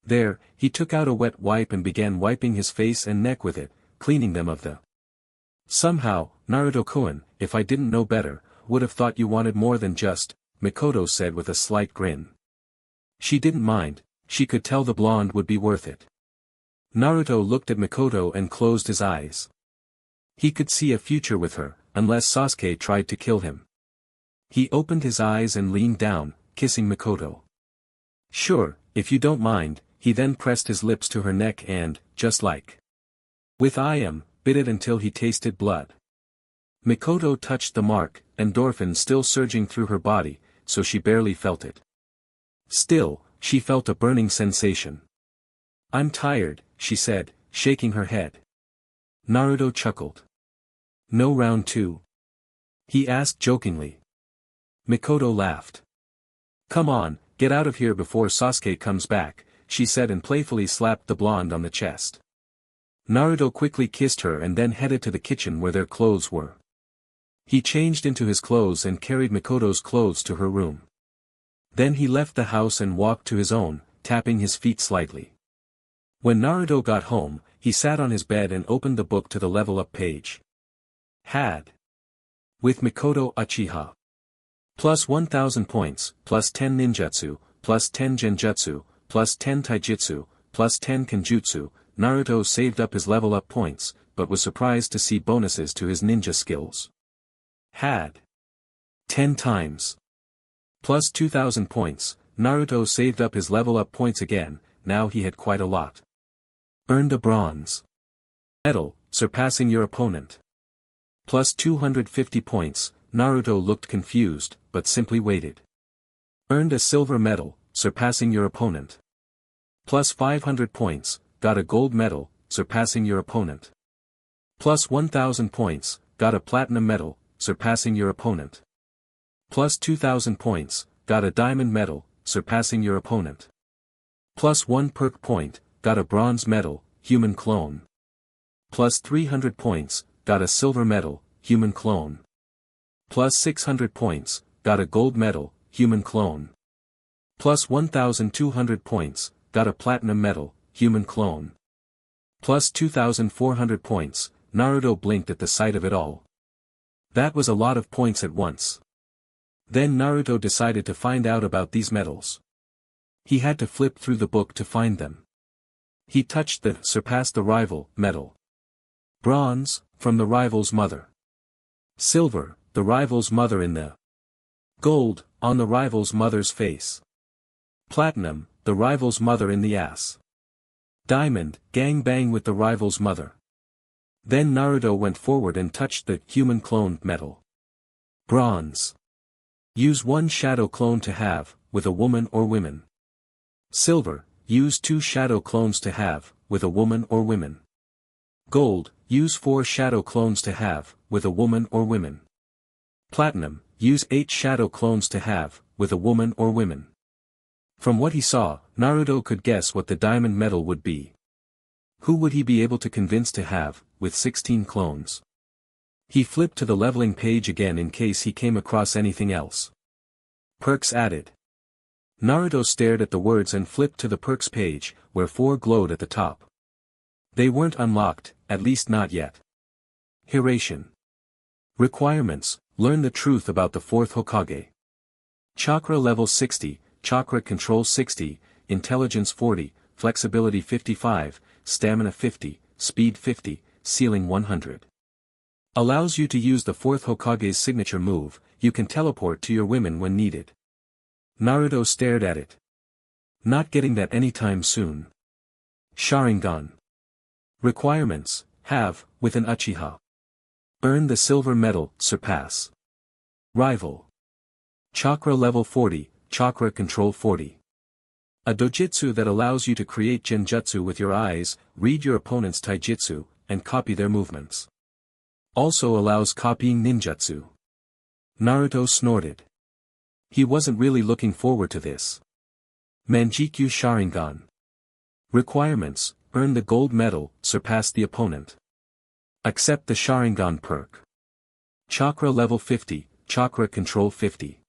There, he took out a wet wipe and began wiping his face and neck with it, cleaning them of the. "Somehow, Naruto-kun, if I didn't know better, would have thought you wanted more than just," Mikoto said with a slight grin. She didn't mind, she could tell the blonde would be worth it. Naruto looked at Mikoto and closed his eyes. He could see a future with her, unless Sasuke tried to kill him. He opened his eyes and leaned down, kissing Mikoto. "Sure, if you don't mind," he then pressed his lips to her neck and, just like with bit it until he tasted blood. Mikoto touched the mark, endorphin still surging through her body, so she barely felt it. Still, she felt a burning sensation. "I'm tired," she said, shaking her head. Naruto chuckled. "No round 2?" he asked jokingly. Mikoto laughed. "Come on, get out of here before Sasuke comes back," she said and playfully slapped the blonde on the chest. Naruto quickly kissed her and then headed to the kitchen where their clothes were. He changed into his clothes and carried Mikoto's clothes to her room. Then he left the house and walked to his own, tapping his feet slightly. When Naruto got home, he sat on his bed and opened the book to the level up page. Had. With Mikoto Uchiha. Plus 1000 points, plus 10 ninjutsu, plus 10 genjutsu, plus 10 taijutsu, plus 10 kenjutsu. Naruto saved up his level up points, but was surprised to see bonuses to his ninja skills. Had. 10 times. Plus 2000 points, Naruto saved up his level up points again, now he had quite a lot. Earned a bronze medal, surpassing your opponent. Plus 250 points, Naruto looked confused, but simply waited. Earned a silver medal, surpassing your opponent. Plus 500 points, got a gold medal, surpassing your opponent. Plus 1000 points, got a platinum medal, surpassing your opponent. Plus 2000 points, got a diamond medal, surpassing your opponent. Plus 1 perk point, got a bronze medal, human clone. Plus 300 points, got a silver medal, human clone. Plus 600 points, got a gold medal, human clone. Plus 1200 points, got a platinum medal, human clone. Plus 2,400 points, Naruto blinked at the sight of it all. That was a lot of points at once. Then Naruto decided to find out about these medals. He had to flip through the book to find them. He touched the surpassed the rival medal. Bronze, from the rival's mother. Silver, the rival's mother in the gold, on the rival's mother's face. Platinum, the rival's mother in the ass. Diamond, gang bang with the rival's mother. Then Naruto went forward and touched the human clone medal. Bronze. Use one shadow clone to have, with a woman or women. Silver, use 2 shadow clones to have, with a woman or women. Gold, use 4 shadow clones to have, with a woman or women. Platinum, use 8 shadow clones to have, with a woman or women. From what he saw, Naruto could guess what the diamond medal would be. Who would he be able to convince to have, with 16 clones? He flipped to the leveling page again in case he came across anything else. Perks added. Naruto stared at the words and flipped to the perks page, where 4 glowed at the top. They weren't unlocked, at least not yet. Hiration. Requirements: learn the truth about the 4th Hokage. Chakra level 60, chakra control 60, intelligence 40, flexibility 55, stamina 50, speed 50, ceiling 100. Allows you to use the 4th Hokage's signature move, you can teleport to your women when needed. Naruto stared at it. Not getting that anytime soon. Sharingan. Requirements: have, with an Uchiha. Earn the silver medal, surpass. Rival. Chakra level 40, chakra control 40. A dojutsu that allows you to create genjutsu with your eyes, read your opponent's taijutsu, and copy their movements. Also allows copying ninjutsu. Naruto snorted. He wasn't really looking forward to this. Manjikyu Sharingan. Requirements: earn the gold medal, surpass the opponent. Accept the Sharingan perk. Chakra level 50, chakra control 50.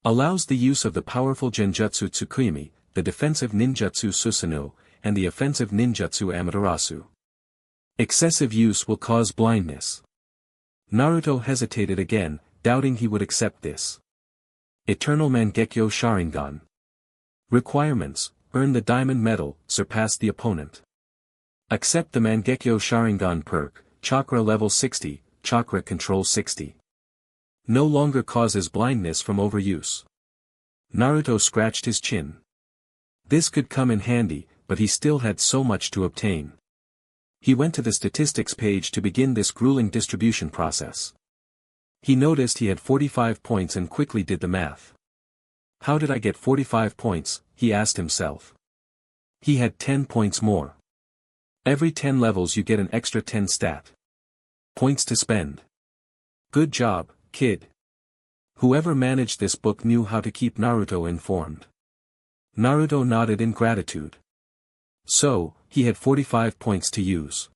Allows the use of the powerful genjutsu Tsukuyomi, the defensive ninjutsu Susanoo, and the offensive ninjutsu Amaterasu. Excessive use will cause blindness. Naruto hesitated again, doubting he would accept this. Eternal Mangekyo Sharingan. Requirements: earn the diamond medal, surpass the opponent. Accept the Mangekyo Sharingan perk, chakra level 60, chakra control 60. No longer causes blindness from overuse. Naruto scratched his chin. This could come in handy, but he still had so much to obtain. He went to the statistics page to begin this grueling distribution process. He noticed he had 45 points and quickly did the math. How did I get 45 points, he asked himself. He had 10 points more. Every 10 levels you get an extra 10 stat points to spend. Good job, kid. Whoever managed this book knew how to keep Naruto informed. Naruto nodded in gratitude. So, he had 45 points to use.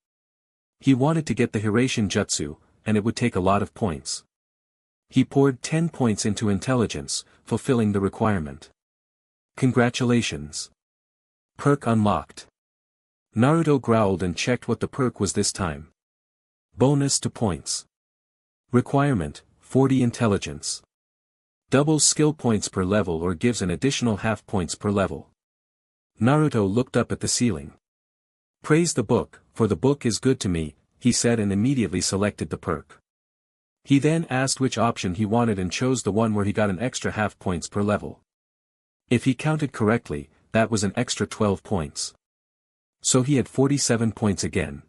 He wanted to get the Hiration Jutsu, and it would take a lot of points. He poured 10 points into intelligence, fulfilling the requirement. Congratulations. Perk unlocked. Naruto growled and checked what the perk was this time. Bonus to points. Requirement: 40 intelligence. Doubles skill points per level or gives an additional half points per level. Naruto looked up at the ceiling. Praise the book, for the book is good to me, he said and immediately selected the perk. He then asked which option he wanted and chose the one where he got an extra half points per level. If he counted correctly, that was an extra 12 points. So he had 47 points again.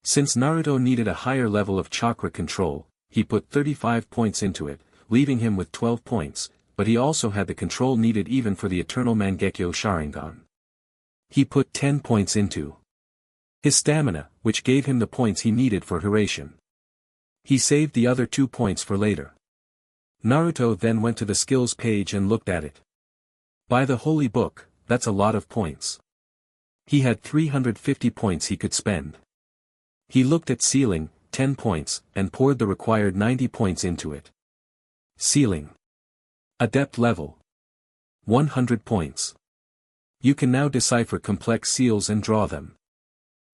Since Naruto needed a higher level of chakra control, he put 35 points into it, leaving him with 12 points, but he also had the control needed even for the Eternal Mangekyo Sharingan. He put 10 points into his stamina, which gave him the points he needed for Hiration. He saved the other 2 points for later. Naruto then went to the skills page and looked at it. By the holy book, that's a lot of points. He had 350 points he could spend. He looked at ceiling, 10 points, and poured the required 90 points into it. Ceiling. Adept level. 100 points. You can now decipher complex seals and draw them.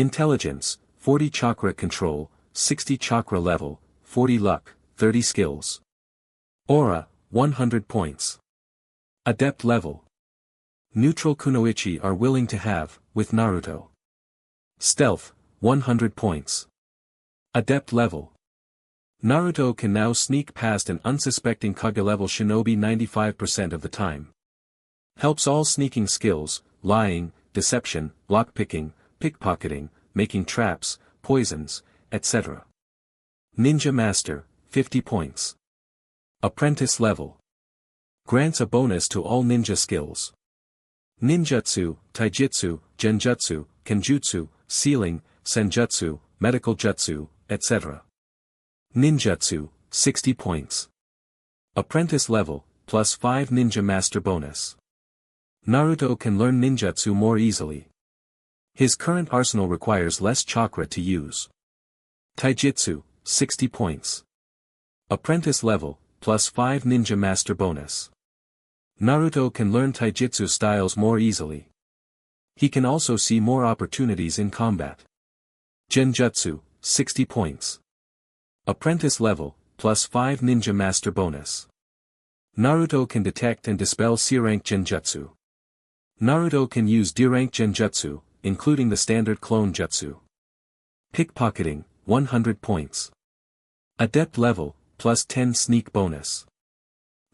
Intelligence, 40 chakra control, 60 chakra level, 40 luck, 30 skills. Aura, 100 points. Adept level. Neutral kunoichi are willing to have, with Naruto. Stealth, 100 points. Adept level. Naruto can now sneak past an unsuspecting Kage-level shinobi 95% of the time. Helps all sneaking skills, lying, deception, lockpicking, pickpocketing, making traps, poisons, etc. Ninja Master, 50 points. Apprentice level. Grants a bonus to all ninja skills. Ninjutsu, taijutsu, genjutsu, kenjutsu, sealing, senjutsu, medical jutsu, etc. Ninjutsu, 60 points. Apprentice level, plus 5 ninja master bonus. Naruto can learn ninjutsu more easily. His current arsenal requires less chakra to use. Taijutsu, 60 points. Apprentice level, plus 5 ninja master bonus. Naruto can learn taijutsu styles more easily. He can also see more opportunities in combat. Genjutsu, 60 points. Apprentice level, plus 5 ninja master bonus. Naruto can detect and dispel C-rank genjutsu. Naruto can use D-rank genjutsu, including the standard clone jutsu. Pickpocketing, 100 points. Adept level, plus 10 sneak bonus.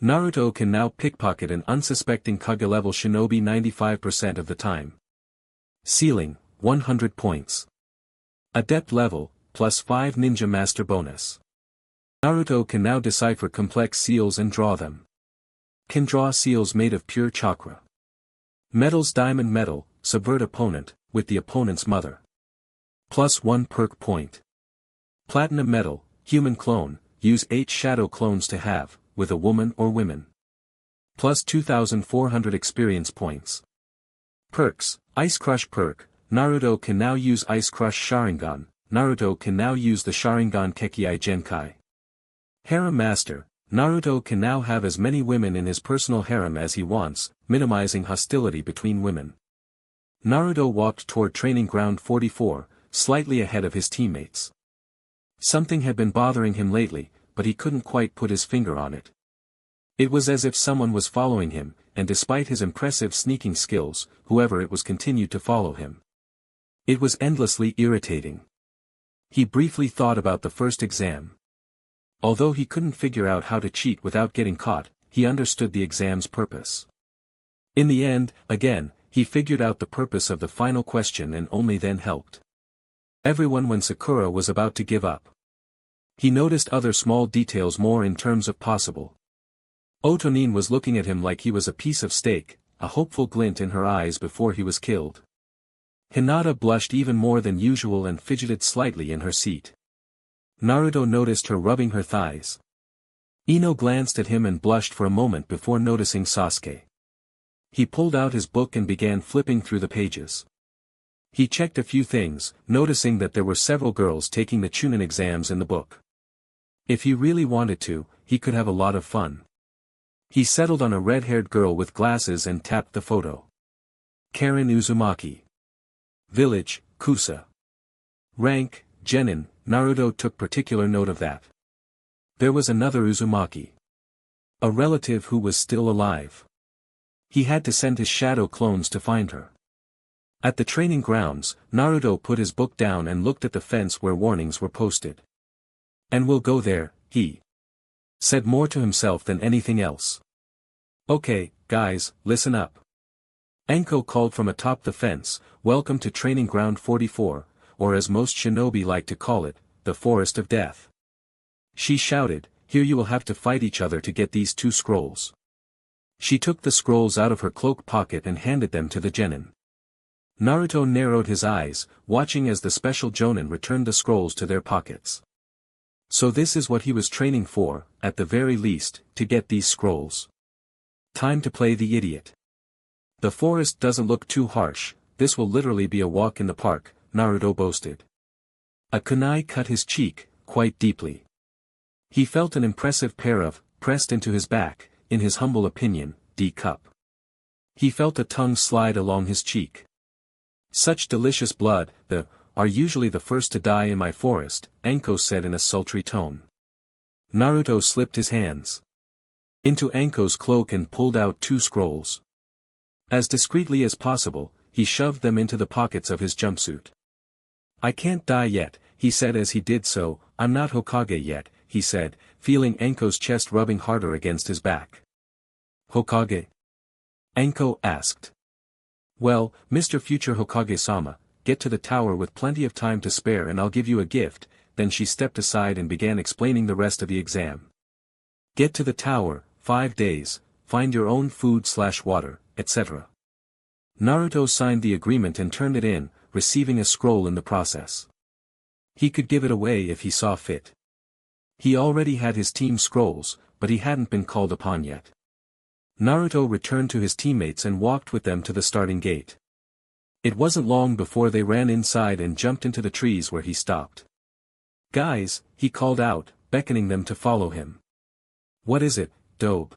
Naruto can now pickpocket an unsuspecting Kage-level shinobi 95% of the time. Sealing, 100 points. Adept level, plus 5 ninja master bonus. Naruto can now decipher complex seals and draw them. Can draw seals made of pure chakra. Metals diamond metal, subvert opponent, with the opponent's mother. Plus 1 perk point. Platinum metal, human clone, use 8 shadow clones to have, with a woman or women. Plus 2,400 experience points. Perks, Ice Crush perk, Naruto can now use Ice Crush Sharingan, Naruto can now use the Sharingan Kekkei Genkai. Harem Master, Naruto can now have as many women in his personal harem as he wants, minimizing hostility between women. Naruto walked toward Training Ground 44, slightly ahead of his teammates. Something had been bothering him lately, but he couldn't quite put his finger on it. It was as if someone was following him, and despite his impressive sneaking skills, whoever it was continued to follow him. It was endlessly irritating. He briefly thought about the first exam. Although he couldn't figure out how to cheat without getting caught, he understood the exam's purpose. In the end, again, he figured out the purpose of the final question and only then helped everyone when Sakura was about to give up. He noticed other small details more in terms of possible. Otonin was looking at him like he was a piece of steak, a hopeful glint in her eyes before he was killed. Hinata blushed even more than usual and fidgeted slightly in her seat. Naruto noticed her rubbing her thighs. Ino glanced at him and blushed for a moment before noticing Sasuke. He pulled out his book and began flipping through the pages. He checked a few things, noticing that there were several girls taking the Chunin exams in the book. If he really wanted to, he could have a lot of fun. He settled on a red-haired girl with glasses and tapped the photo. Karen Uzumaki. Village, Kusa. Rank, Genin, Naruto took particular note of that. There was another Uzumaki. A relative who was still alive. He had to send his shadow clones to find her. At the training grounds, Naruto put his book down and looked at the fence where warnings were posted. And we'll go there, he said more to himself than anything else. Okay, guys, listen up. Anko called from atop the fence, welcome to Training Ground 44, or as most shinobi like to call it, the Forest of Death. She shouted, here you will have to fight each other to get these 2 scrolls. She took the scrolls out of her cloak pocket and handed them to the genin. Naruto narrowed his eyes, watching as the special jonin returned the scrolls to their pockets. So this is what he was training for, at the very least, to get these scrolls. Time to play the idiot. The forest doesn't look too harsh, this will literally be a walk in the park, Naruto boasted. A kunai cut his cheek, quite deeply. He felt an impressive pair of, pressed into his back, in his humble opinion, D-cup. He felt a tongue slide along his cheek. Such delicious blood, the are usually the first to die in my forest, Anko said in a sultry tone. Naruto slipped his hands into Anko's cloak and pulled out 2 scrolls. As discreetly as possible, he shoved them into the pockets of his jumpsuit. I can't die yet, he said as he did so. I'm not Hokage yet, he said, feeling Anko's chest rubbing harder against his back. Hokage? Anko asked. Well, Mr. Future Hokage-sama, get to the tower with plenty of time to spare and I'll give you a gift. Then she stepped aside and began explaining the rest of the exam. Get to the tower, 5 days, find your own food/water, etc. Naruto signed the agreement and turned it in, receiving a scroll in the process. He could give it away if he saw fit. He already had his team scrolls, but he hadn't been called upon yet. Naruto returned to his teammates and walked with them to the starting gate. It wasn't long before they ran inside and jumped into the trees where he stopped. Guys, he called out, beckoning them to follow him. What is it, Dobe?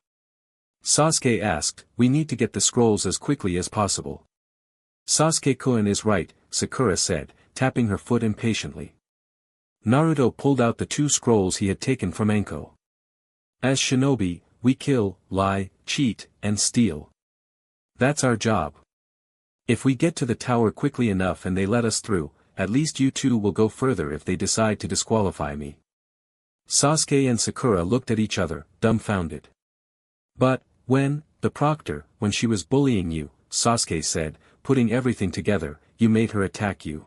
Sasuke asked. We need to get the scrolls as quickly as possible. Sasuke-kun is right, Sakura said, tapping her foot impatiently. Naruto pulled out the 2 scrolls he had taken from Anko. As shinobi, we kill, lie, cheat, and steal. That's our job. If we get to the tower quickly enough and they let us through, at least you 2 will go further if they decide to disqualify me. Sasuke and Sakura looked at each other, dumbfounded. But, when she was bullying you, Sasuke said, putting everything together, you made her attack you.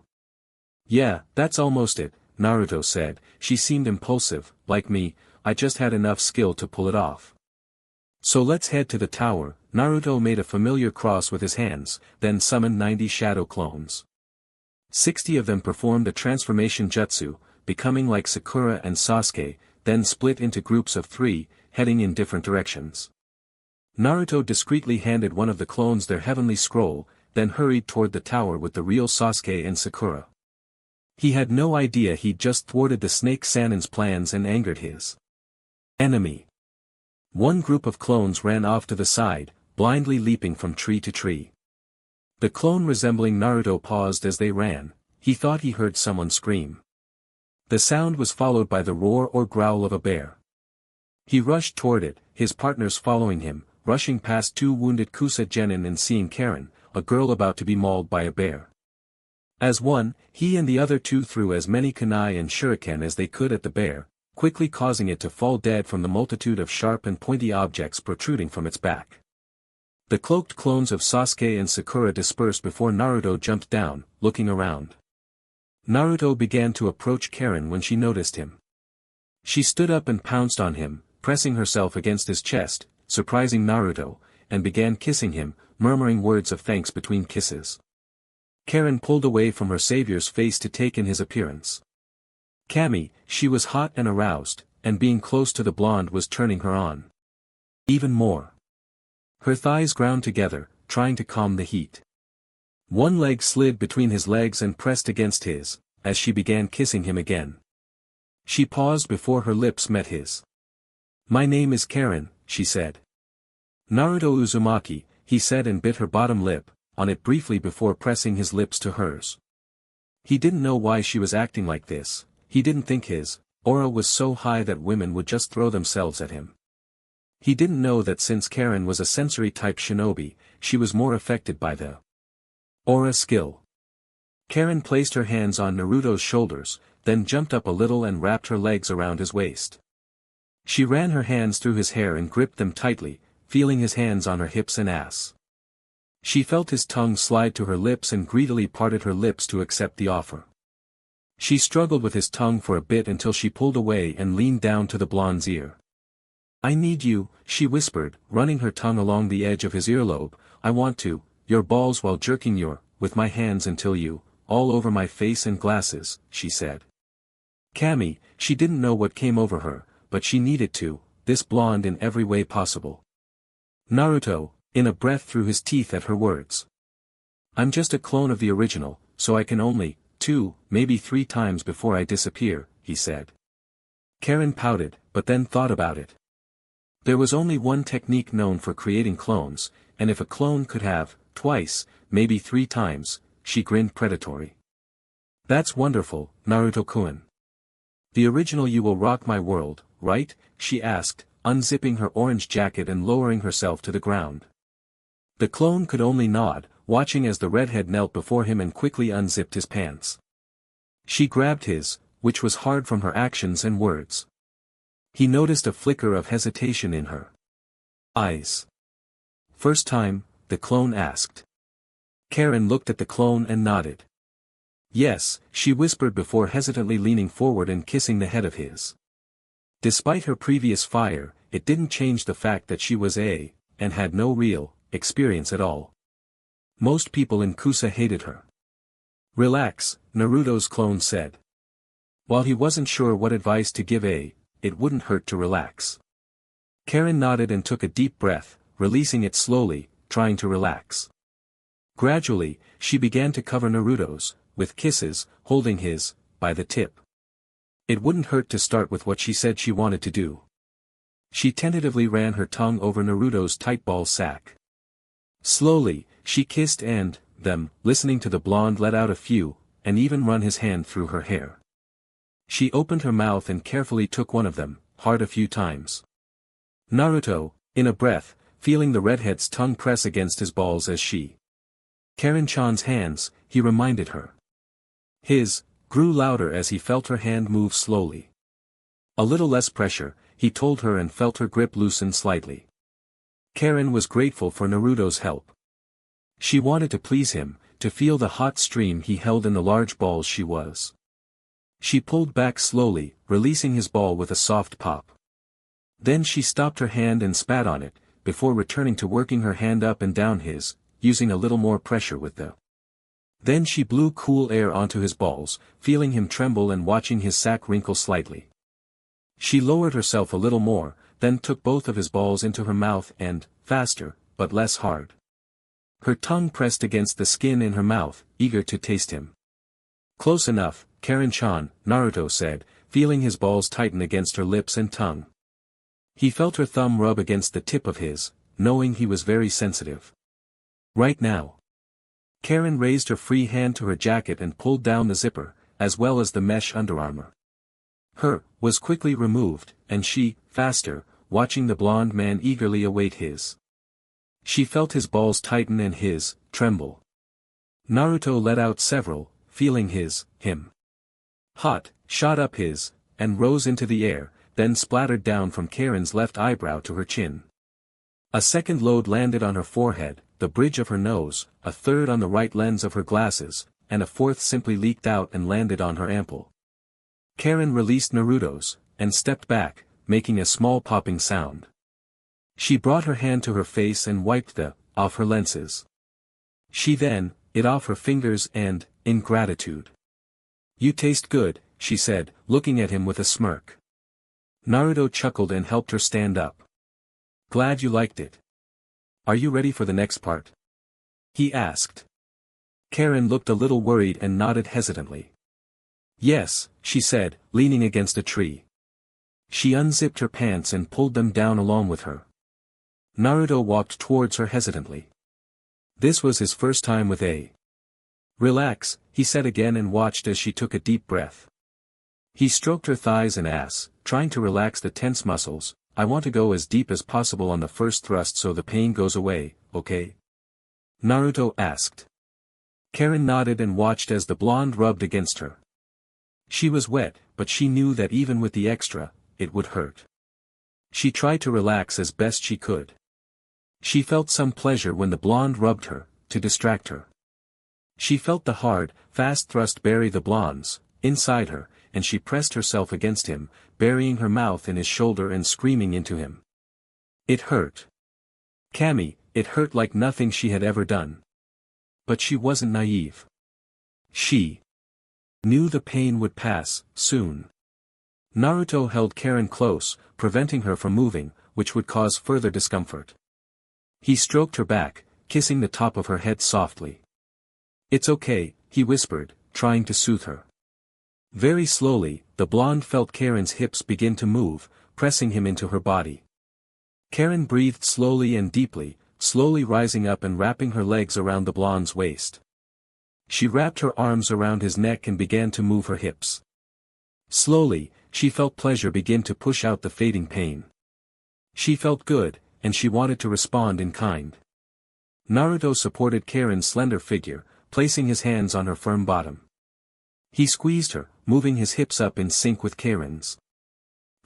Yeah, that's almost it, Naruto said, she seemed impulsive, like me, I just had enough skill to pull it off. So let's head to the tower. Naruto made a familiar cross with his hands, then summoned 90 shadow clones. 60 of them performed a transformation jutsu, becoming like Sakura and Sasuke, then split into groups of 3, heading in different directions. Naruto discreetly handed one of the clones their heavenly scroll, then hurried toward the tower with the real Sasuke and Sakura. He had no idea he'd just thwarted the Snake Sanin's plans and angered his enemy. One group of clones ran off to the side, blindly leaping from tree to tree. The clone resembling Naruto paused as they ran. He thought he heard someone scream. The sound was followed by the roar or growl of a bear. He rushed toward it, his partners following him, rushing past 2 wounded Kusa genin and seeing Karen, a girl about to be mauled by a bear. As one, he and the other 2 threw as many kunai and shuriken as they could at the bear, quickly causing it to fall dead from the multitude of sharp and pointy objects protruding from its back. The cloaked clones of Sasuke and Sakura dispersed before Naruto jumped down, looking around. Naruto began to approach Karen when she noticed him. She stood up and pounced on him, pressing herself against his chest, surprising Naruto, and began kissing him, murmuring words of thanks between kisses. Karen pulled away from her savior's face to take in his appearance. Kami, she was hot and aroused, and being close to the blonde was turning her on. Even more. Her thighs ground together, trying to calm the heat. One leg slid between his legs and pressed against his, as she began kissing him again. She paused before her lips met his. My name is Karen, she said. Naruto Uzumaki, he said and bit her bottom lip, on it briefly before pressing his lips to hers. He didn't know why she was acting like this, he didn't think his aura was so high that women would just throw themselves at him. He didn't know that since Karen was a sensory-type shinobi, she was more affected by the aura skill. Karen placed her hands on Naruto's shoulders, then jumped up a little and wrapped her legs around his waist. She ran her hands through his hair and gripped them tightly, feeling his hands on her hips and ass. She felt his tongue slide to her lips and greedily parted her lips to accept the offer. She struggled with his tongue for a bit until she pulled away and leaned down to the blonde's ear. I need you, she whispered, running her tongue along the edge of his earlobe. I want to, your balls while jerking with my hands until you, all over my face and glasses, she said. Kami, she didn't know what came over her, but she needed to, this blonde in every way possible. Naruto, in a breath through his teeth at her words. I'm just a clone of the original, so I can only, 2, maybe 3 times before I disappear, he said. Karen pouted, but then thought about it. There was only one technique known for creating clones, and if a clone could have, twice, maybe 3 times, she grinned predatory. That's wonderful, Naruto-kun. The original You Will Rock My World, right? She asked, unzipping her orange jacket and lowering herself to the ground. The clone could only nod, watching as the redhead knelt before him and quickly unzipped his pants. She grabbed his, which was hard from her actions and words. He noticed a flicker of hesitation in her eyes. First time, the clone asked. Karen looked at the clone and nodded. Yes, she whispered before hesitantly leaning forward and kissing the head of his. Despite her previous fire, it didn't change the fact that she was and had no real experience at all. Most people in Kusa hated her. Relax, Naruto's clone said. While he wasn't sure what advice to give it wouldn't hurt to relax. Karen nodded and took a deep breath, releasing it slowly, trying to relax. Gradually, she began to cover Naruto's, with kisses, holding his, by the tip. It wouldn't hurt to start with what she said she wanted to do. She tentatively ran her tongue over Naruto's tight ball sack. Slowly, she kissed them, listening to the blonde let out a few, and even run his hand through her hair. She opened her mouth and carefully took one of them, hard a few times. Naruto, in a breath, feeling the redhead's tongue press against his balls as she. Karen-chan's hands, he reminded her. His, grew louder as he felt her hand move slowly. A little less pressure, he told her and felt her grip loosen slightly. Karen was grateful for Naruto's help. She wanted to please him, to feel the hot stream he held in the large balls she was. She pulled back slowly, releasing his ball with a soft pop. Then she stopped her hand and spat on it, before returning to working her hand up and down his, using a little more pressure with the. Then she blew cool air onto his balls, feeling him tremble and watching his sack wrinkle slightly. She lowered herself a little more, then took both of his balls into her mouth and, faster, but less hard. Her tongue pressed against the skin in her mouth, eager to taste him. Close enough, Karen-chan, Naruto said, feeling his balls tighten against her lips and tongue. He felt her thumb rub against the tip of his, knowing he was very sensitive. Right now. Karen raised her free hand to her jacket and pulled down the zipper, as well as the mesh underarmor. Her, was quickly removed, and she, faster, watching the blonde man eagerly await his. She felt his balls tighten and his, tremble. Naruto let out several, feeling him. Hot, shot up his, and rose into the air, then splattered down from Karen's left eyebrow to her chin. A second load landed on her forehead, the bridge of her nose, a third on the right lens of her glasses, and a fourth simply leaked out and landed on her ample. Karen released Naruto's, and stepped back, making a small popping sound. She brought her hand to her face and wiped off her lenses. She then, it off her fingers and, in gratitude. You taste good, she said, looking at him with a smirk. Naruto chuckled and helped her stand up. Glad you liked it. Are you ready for the next part? He asked. Karen looked a little worried and nodded hesitantly. Yes, she said, leaning against a tree. She unzipped her pants and pulled them down along with her. Naruto walked towards her hesitantly. This was his first time with a. Relax, he said again and watched as she took a deep breath. He stroked her thighs and ass, trying to relax the tense muscles. I want to go as deep as possible on the first thrust so the pain goes away, okay? Naruto asked. Karen nodded and watched as the blonde rubbed against her. She was wet, but she knew that even with the extra, it would hurt. She tried to relax as best she could. She felt some pleasure when the blonde rubbed her, to distract her. She felt the hard, fast thrust bury the blonde's, inside her, and she pressed herself against him, burying her mouth in his shoulder and screaming into him. It hurt. Kami, it hurt like nothing she had ever done. But she wasn't naive. She knew the pain would pass, soon. Naruto held Karen close, preventing her from moving, which would cause further discomfort. He stroked her back, kissing the top of her head softly. It's okay, he whispered, trying to soothe her. Very slowly, the blonde felt Karen's hips begin to move, pressing him into her body. Karen breathed slowly and deeply, slowly rising up and wrapping her legs around the blonde's waist. She wrapped her arms around his neck and began to move her hips. Slowly, she felt pleasure begin to push out the fading pain. She felt good, and she wanted to respond in kind. Naruto supported Karen's slender figure, placing his hands on her firm bottom. He squeezed her, moving his hips up in sync with Karen's.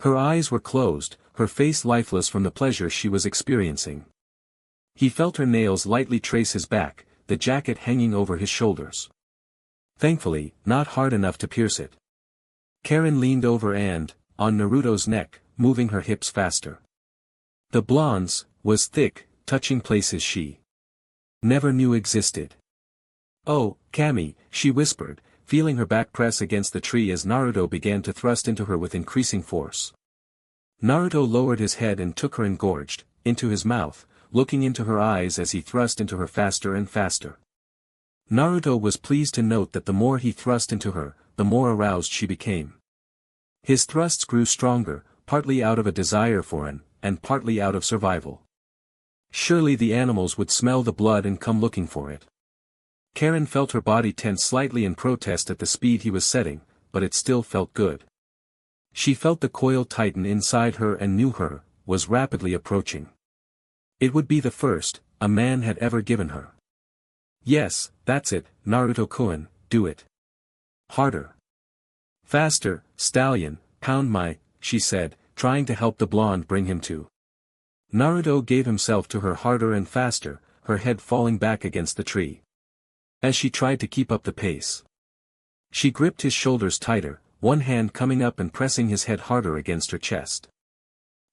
Her eyes were closed, her face lifeless from the pleasure she was experiencing. He felt her nails lightly trace his back, the jacket hanging over his shoulders. Thankfully, not hard enough to pierce it. Karen leaned over and, on Naruto's neck, moving her hips faster. The blonde's was thick, touching places she never knew existed. "Oh, Kami," she whispered, feeling her back press against the tree as Naruto began to thrust into her with increasing force. Naruto lowered his head and took her engorged, into his mouth, looking into her eyes as he thrust into her faster and faster. Naruto was pleased to note that the more he thrust into her, the more aroused she became. His thrusts grew stronger, partly out of a desire for him, and partly out of survival. Surely the animals would smell the blood and come looking for it. Karen felt her body tense slightly in protest at the speed he was setting, but it still felt good. She felt the coil tighten inside her and knew her was rapidly approaching. It would be the first a man had ever given her. "Yes, that's it, Naruto-kun, do it. Harder. Faster, stallion, pound my," she said, trying to help the blonde bring him to. Naruto gave himself to her harder and faster, her head falling back against the tree. As she tried to keep up the pace, she gripped his shoulders tighter, one hand coming up and pressing his head harder against her chest.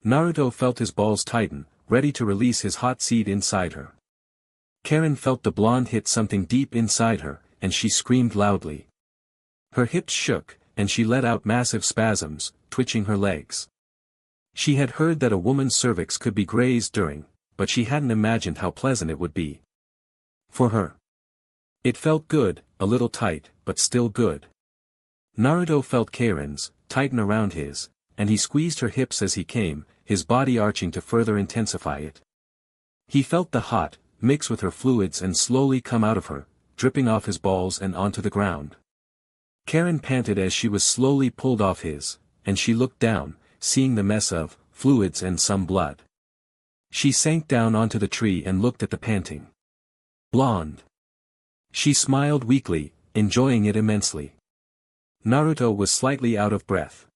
Naruto felt his balls tighten, ready to release his hot seed inside her. Karen felt the blonde hit something deep inside her, and she screamed loudly. Her hips shook, and she let out massive spasms, twitching her legs. She had heard that a woman's cervix could be grazed during, but she hadn't imagined how pleasant it would be. For her. It felt good, a little tight, but still good. Naruto felt Karen's tighten around his, and he squeezed her hips as he came, his body arching to further intensify it. He felt the hot, mix with her fluids and slowly come out of her, dripping off his balls and onto the ground. Karen panted as she was slowly pulled off his, and she looked down, seeing the mess of fluids and some blood. She sank down onto the tree and looked at the panting blonde. She smiled weakly, enjoying it immensely. Naruto was slightly out of breath.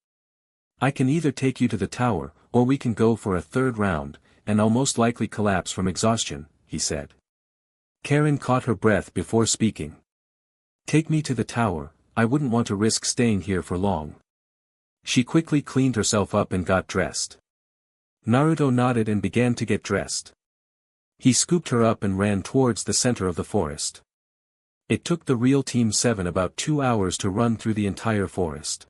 "I can either take you to the tower, or we can go for a third round, and I'll most likely collapse from exhaustion," he said. Karen caught her breath before speaking. "Take me to the tower, I wouldn't want to risk staying here for long." She quickly cleaned herself up and got dressed. Naruto nodded and began to get dressed. He scooped her up and ran towards the center of the forest. It took the real Team 7 about 2 hours to run through the entire forest.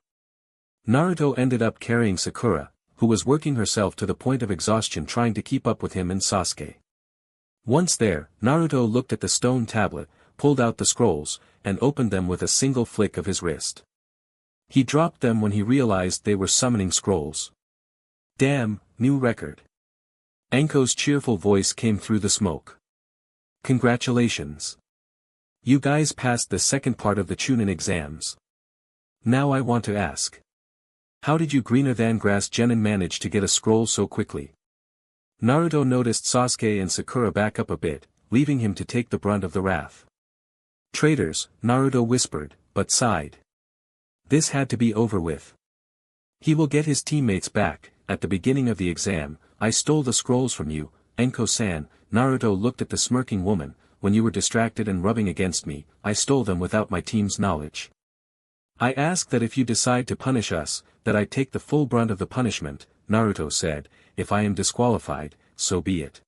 Naruto ended up carrying Sakura, who was working herself to the point of exhaustion trying to keep up with him and Sasuke. Once there, Naruto looked at the stone tablet, pulled out the scrolls, and opened them with a single flick of his wrist. He dropped them when he realized they were summoning scrolls. "Damn, new record." Anko's cheerful voice came through the smoke. "Congratulations. You guys passed the second part of the Chunin exams. Now I want to ask. How did you greener than grass genin manage to get a scroll so quickly?" Naruto noticed Sasuke and Sakura back up a bit, leaving him to take the brunt of the wrath. "Traitors," Naruto whispered, but sighed. This had to be over with. He will get his teammates back. "At the beginning of the exam, I stole the scrolls from you, Anko-san." Naruto looked at the smirking woman. "When you were distracted and rubbing against me, I stole them without my team's knowledge. I ask that if you decide to punish us, that I take the full brunt of the punishment," Naruto said. "If I am disqualified, so be it."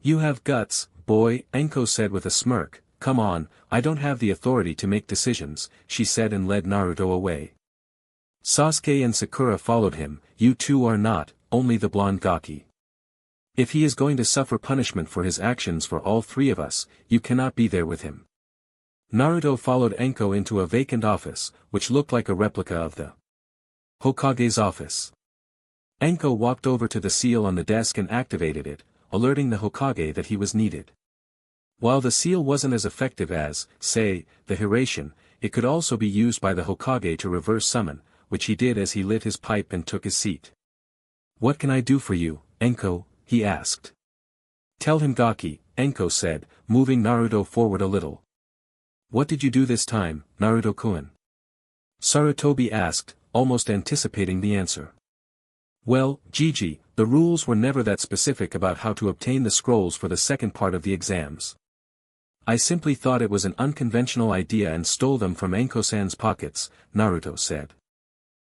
"You have guts, boy," Anko said with a smirk. "Come on, I don't have the authority to make decisions," she said and led Naruto away. Sasuke and Sakura followed him. "You two are not, only the blonde Gaki. If he is going to suffer punishment for his actions for all three of us, you cannot be there with him." Naruto followed Anko into a vacant office, which looked like a replica of the Hokage's office. Anko walked over to the seal on the desk and activated it, alerting the Hokage that he was needed. While the seal wasn't as effective as, say, the Hiration, it could also be used by the Hokage to reverse summon, which he did as he lit his pipe and took his seat. "What can I do for you, Enko?" he asked. "Tell him Gaki," Enko said, moving Naruto forward a little. "What did you do this time, Naruto-kun?" Sarutobi asked, almost anticipating the answer. "Well, Gigi, the rules were never that specific about how to obtain the scrolls for the second part of the exams. I simply thought it was an unconventional idea and stole them from Enko-san's pockets," Naruto said.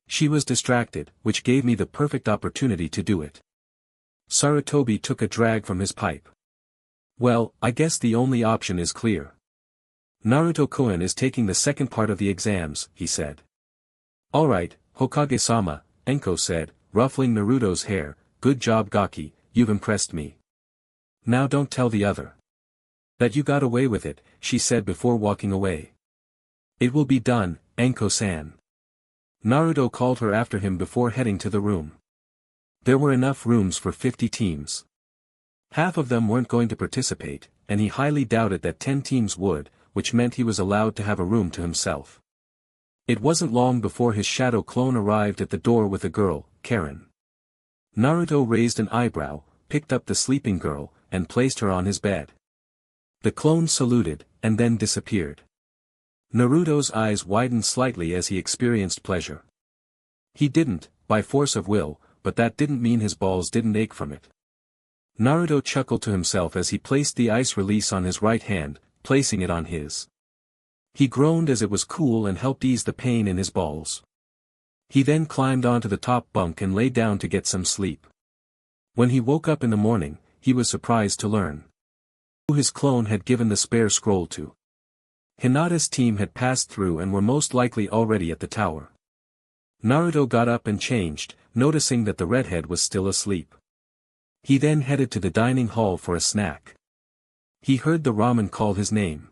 "She was distracted, which gave me the perfect opportunity to do it." Sarutobi took a drag from his pipe. "Well, I guess the only option is clear. Naruto-kun is taking the second part of the exams," he said. "Alright, Hokage-sama," Enko said, ruffling Naruto's hair, "good job Gaki, you've impressed me. Now don't tell the other that you got away with it," she said before walking away. "It will be done, Enko-san." Naruto called her after him before heading to the room. There were enough rooms for 50 teams. Half of them weren't going to participate, and he highly doubted that 10 teams would, which meant he was allowed to have a room to himself. It wasn't long before his shadow clone arrived at the door with a girl, Karen. Naruto raised an eyebrow, picked up the sleeping girl, and placed her on his bed. The clone saluted, and then disappeared. Naruto's eyes widened slightly as he experienced pleasure. He didn't, by force of will, but that didn't mean his balls didn't ache from it. Naruto chuckled to himself as he placed the ice release on his right hand, placing it on his. He groaned as it was cool and helped ease the pain in his balls. He then climbed onto the top bunk and lay down to get some sleep. When he woke up in the morning, he was surprised to learn who his clone had given the spare scroll to. Hinata's team had passed through and were most likely already at the tower. Naruto got up and changed, noticing that the redhead was still asleep. He then headed to the dining hall for a snack. He heard the ramen call his name.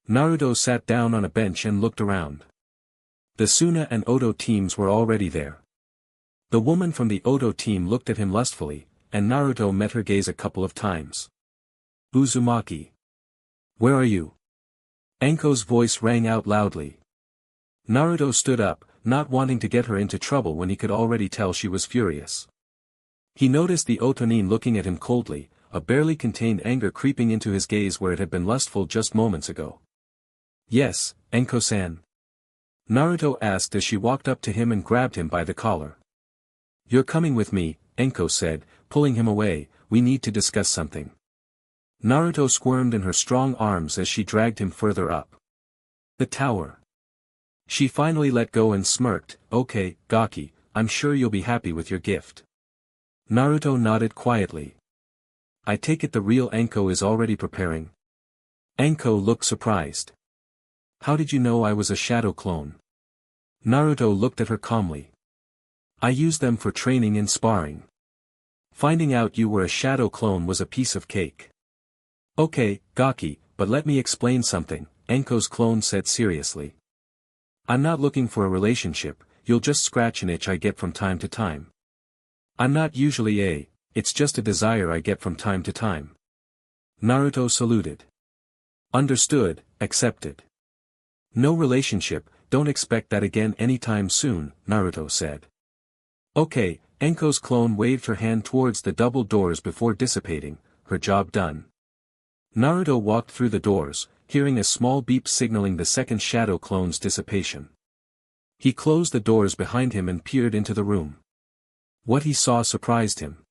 Naruto sat down on a bench and looked around. The Suna and Oto teams were already there. The woman from the Oto team looked at him lustfully, and Naruto met her gaze a couple of times. "Uzumaki. Where are you?" Enko's voice rang out loudly. Naruto stood up, not wanting to get her into trouble when he could already tell she was furious. He noticed the Otonin looking at him coldly, a barely contained anger creeping into his gaze where it had been lustful just moments ago. "Yes, Enko-san?" Naruto asked as she walked up to him and grabbed him by the collar. "You're coming with me," Enko said, pulling him away, "we need to discuss something." Naruto squirmed in her strong arms as she dragged him further up the tower. She finally let go and smirked, "Okay, Gaki, I'm sure you'll be happy with your gift." Naruto nodded quietly. "I take it the real Enko is already preparing?" Enko looked surprised. "How did you know I was a shadow clone?" Naruto looked at her calmly. "I used them for training and sparring. Finding out you were a shadow clone was a piece of cake." "Okay, Gaki, but let me explain something," Enko's clone said seriously. "I'm not looking for a relationship, you'll just scratch an itch I get from time to time. I'm not usually it's just a desire I get from time to time." Naruto saluted. "Understood, accepted. No relationship, don't expect that again anytime soon," Naruto said. "Okay," Enko's clone waved her hand towards the double doors before dissipating, her job done. Naruto walked through the doors, hearing a small beep signaling the second shadow clone's dissipation. He closed the doors behind him and peered into the room. What he saw surprised him.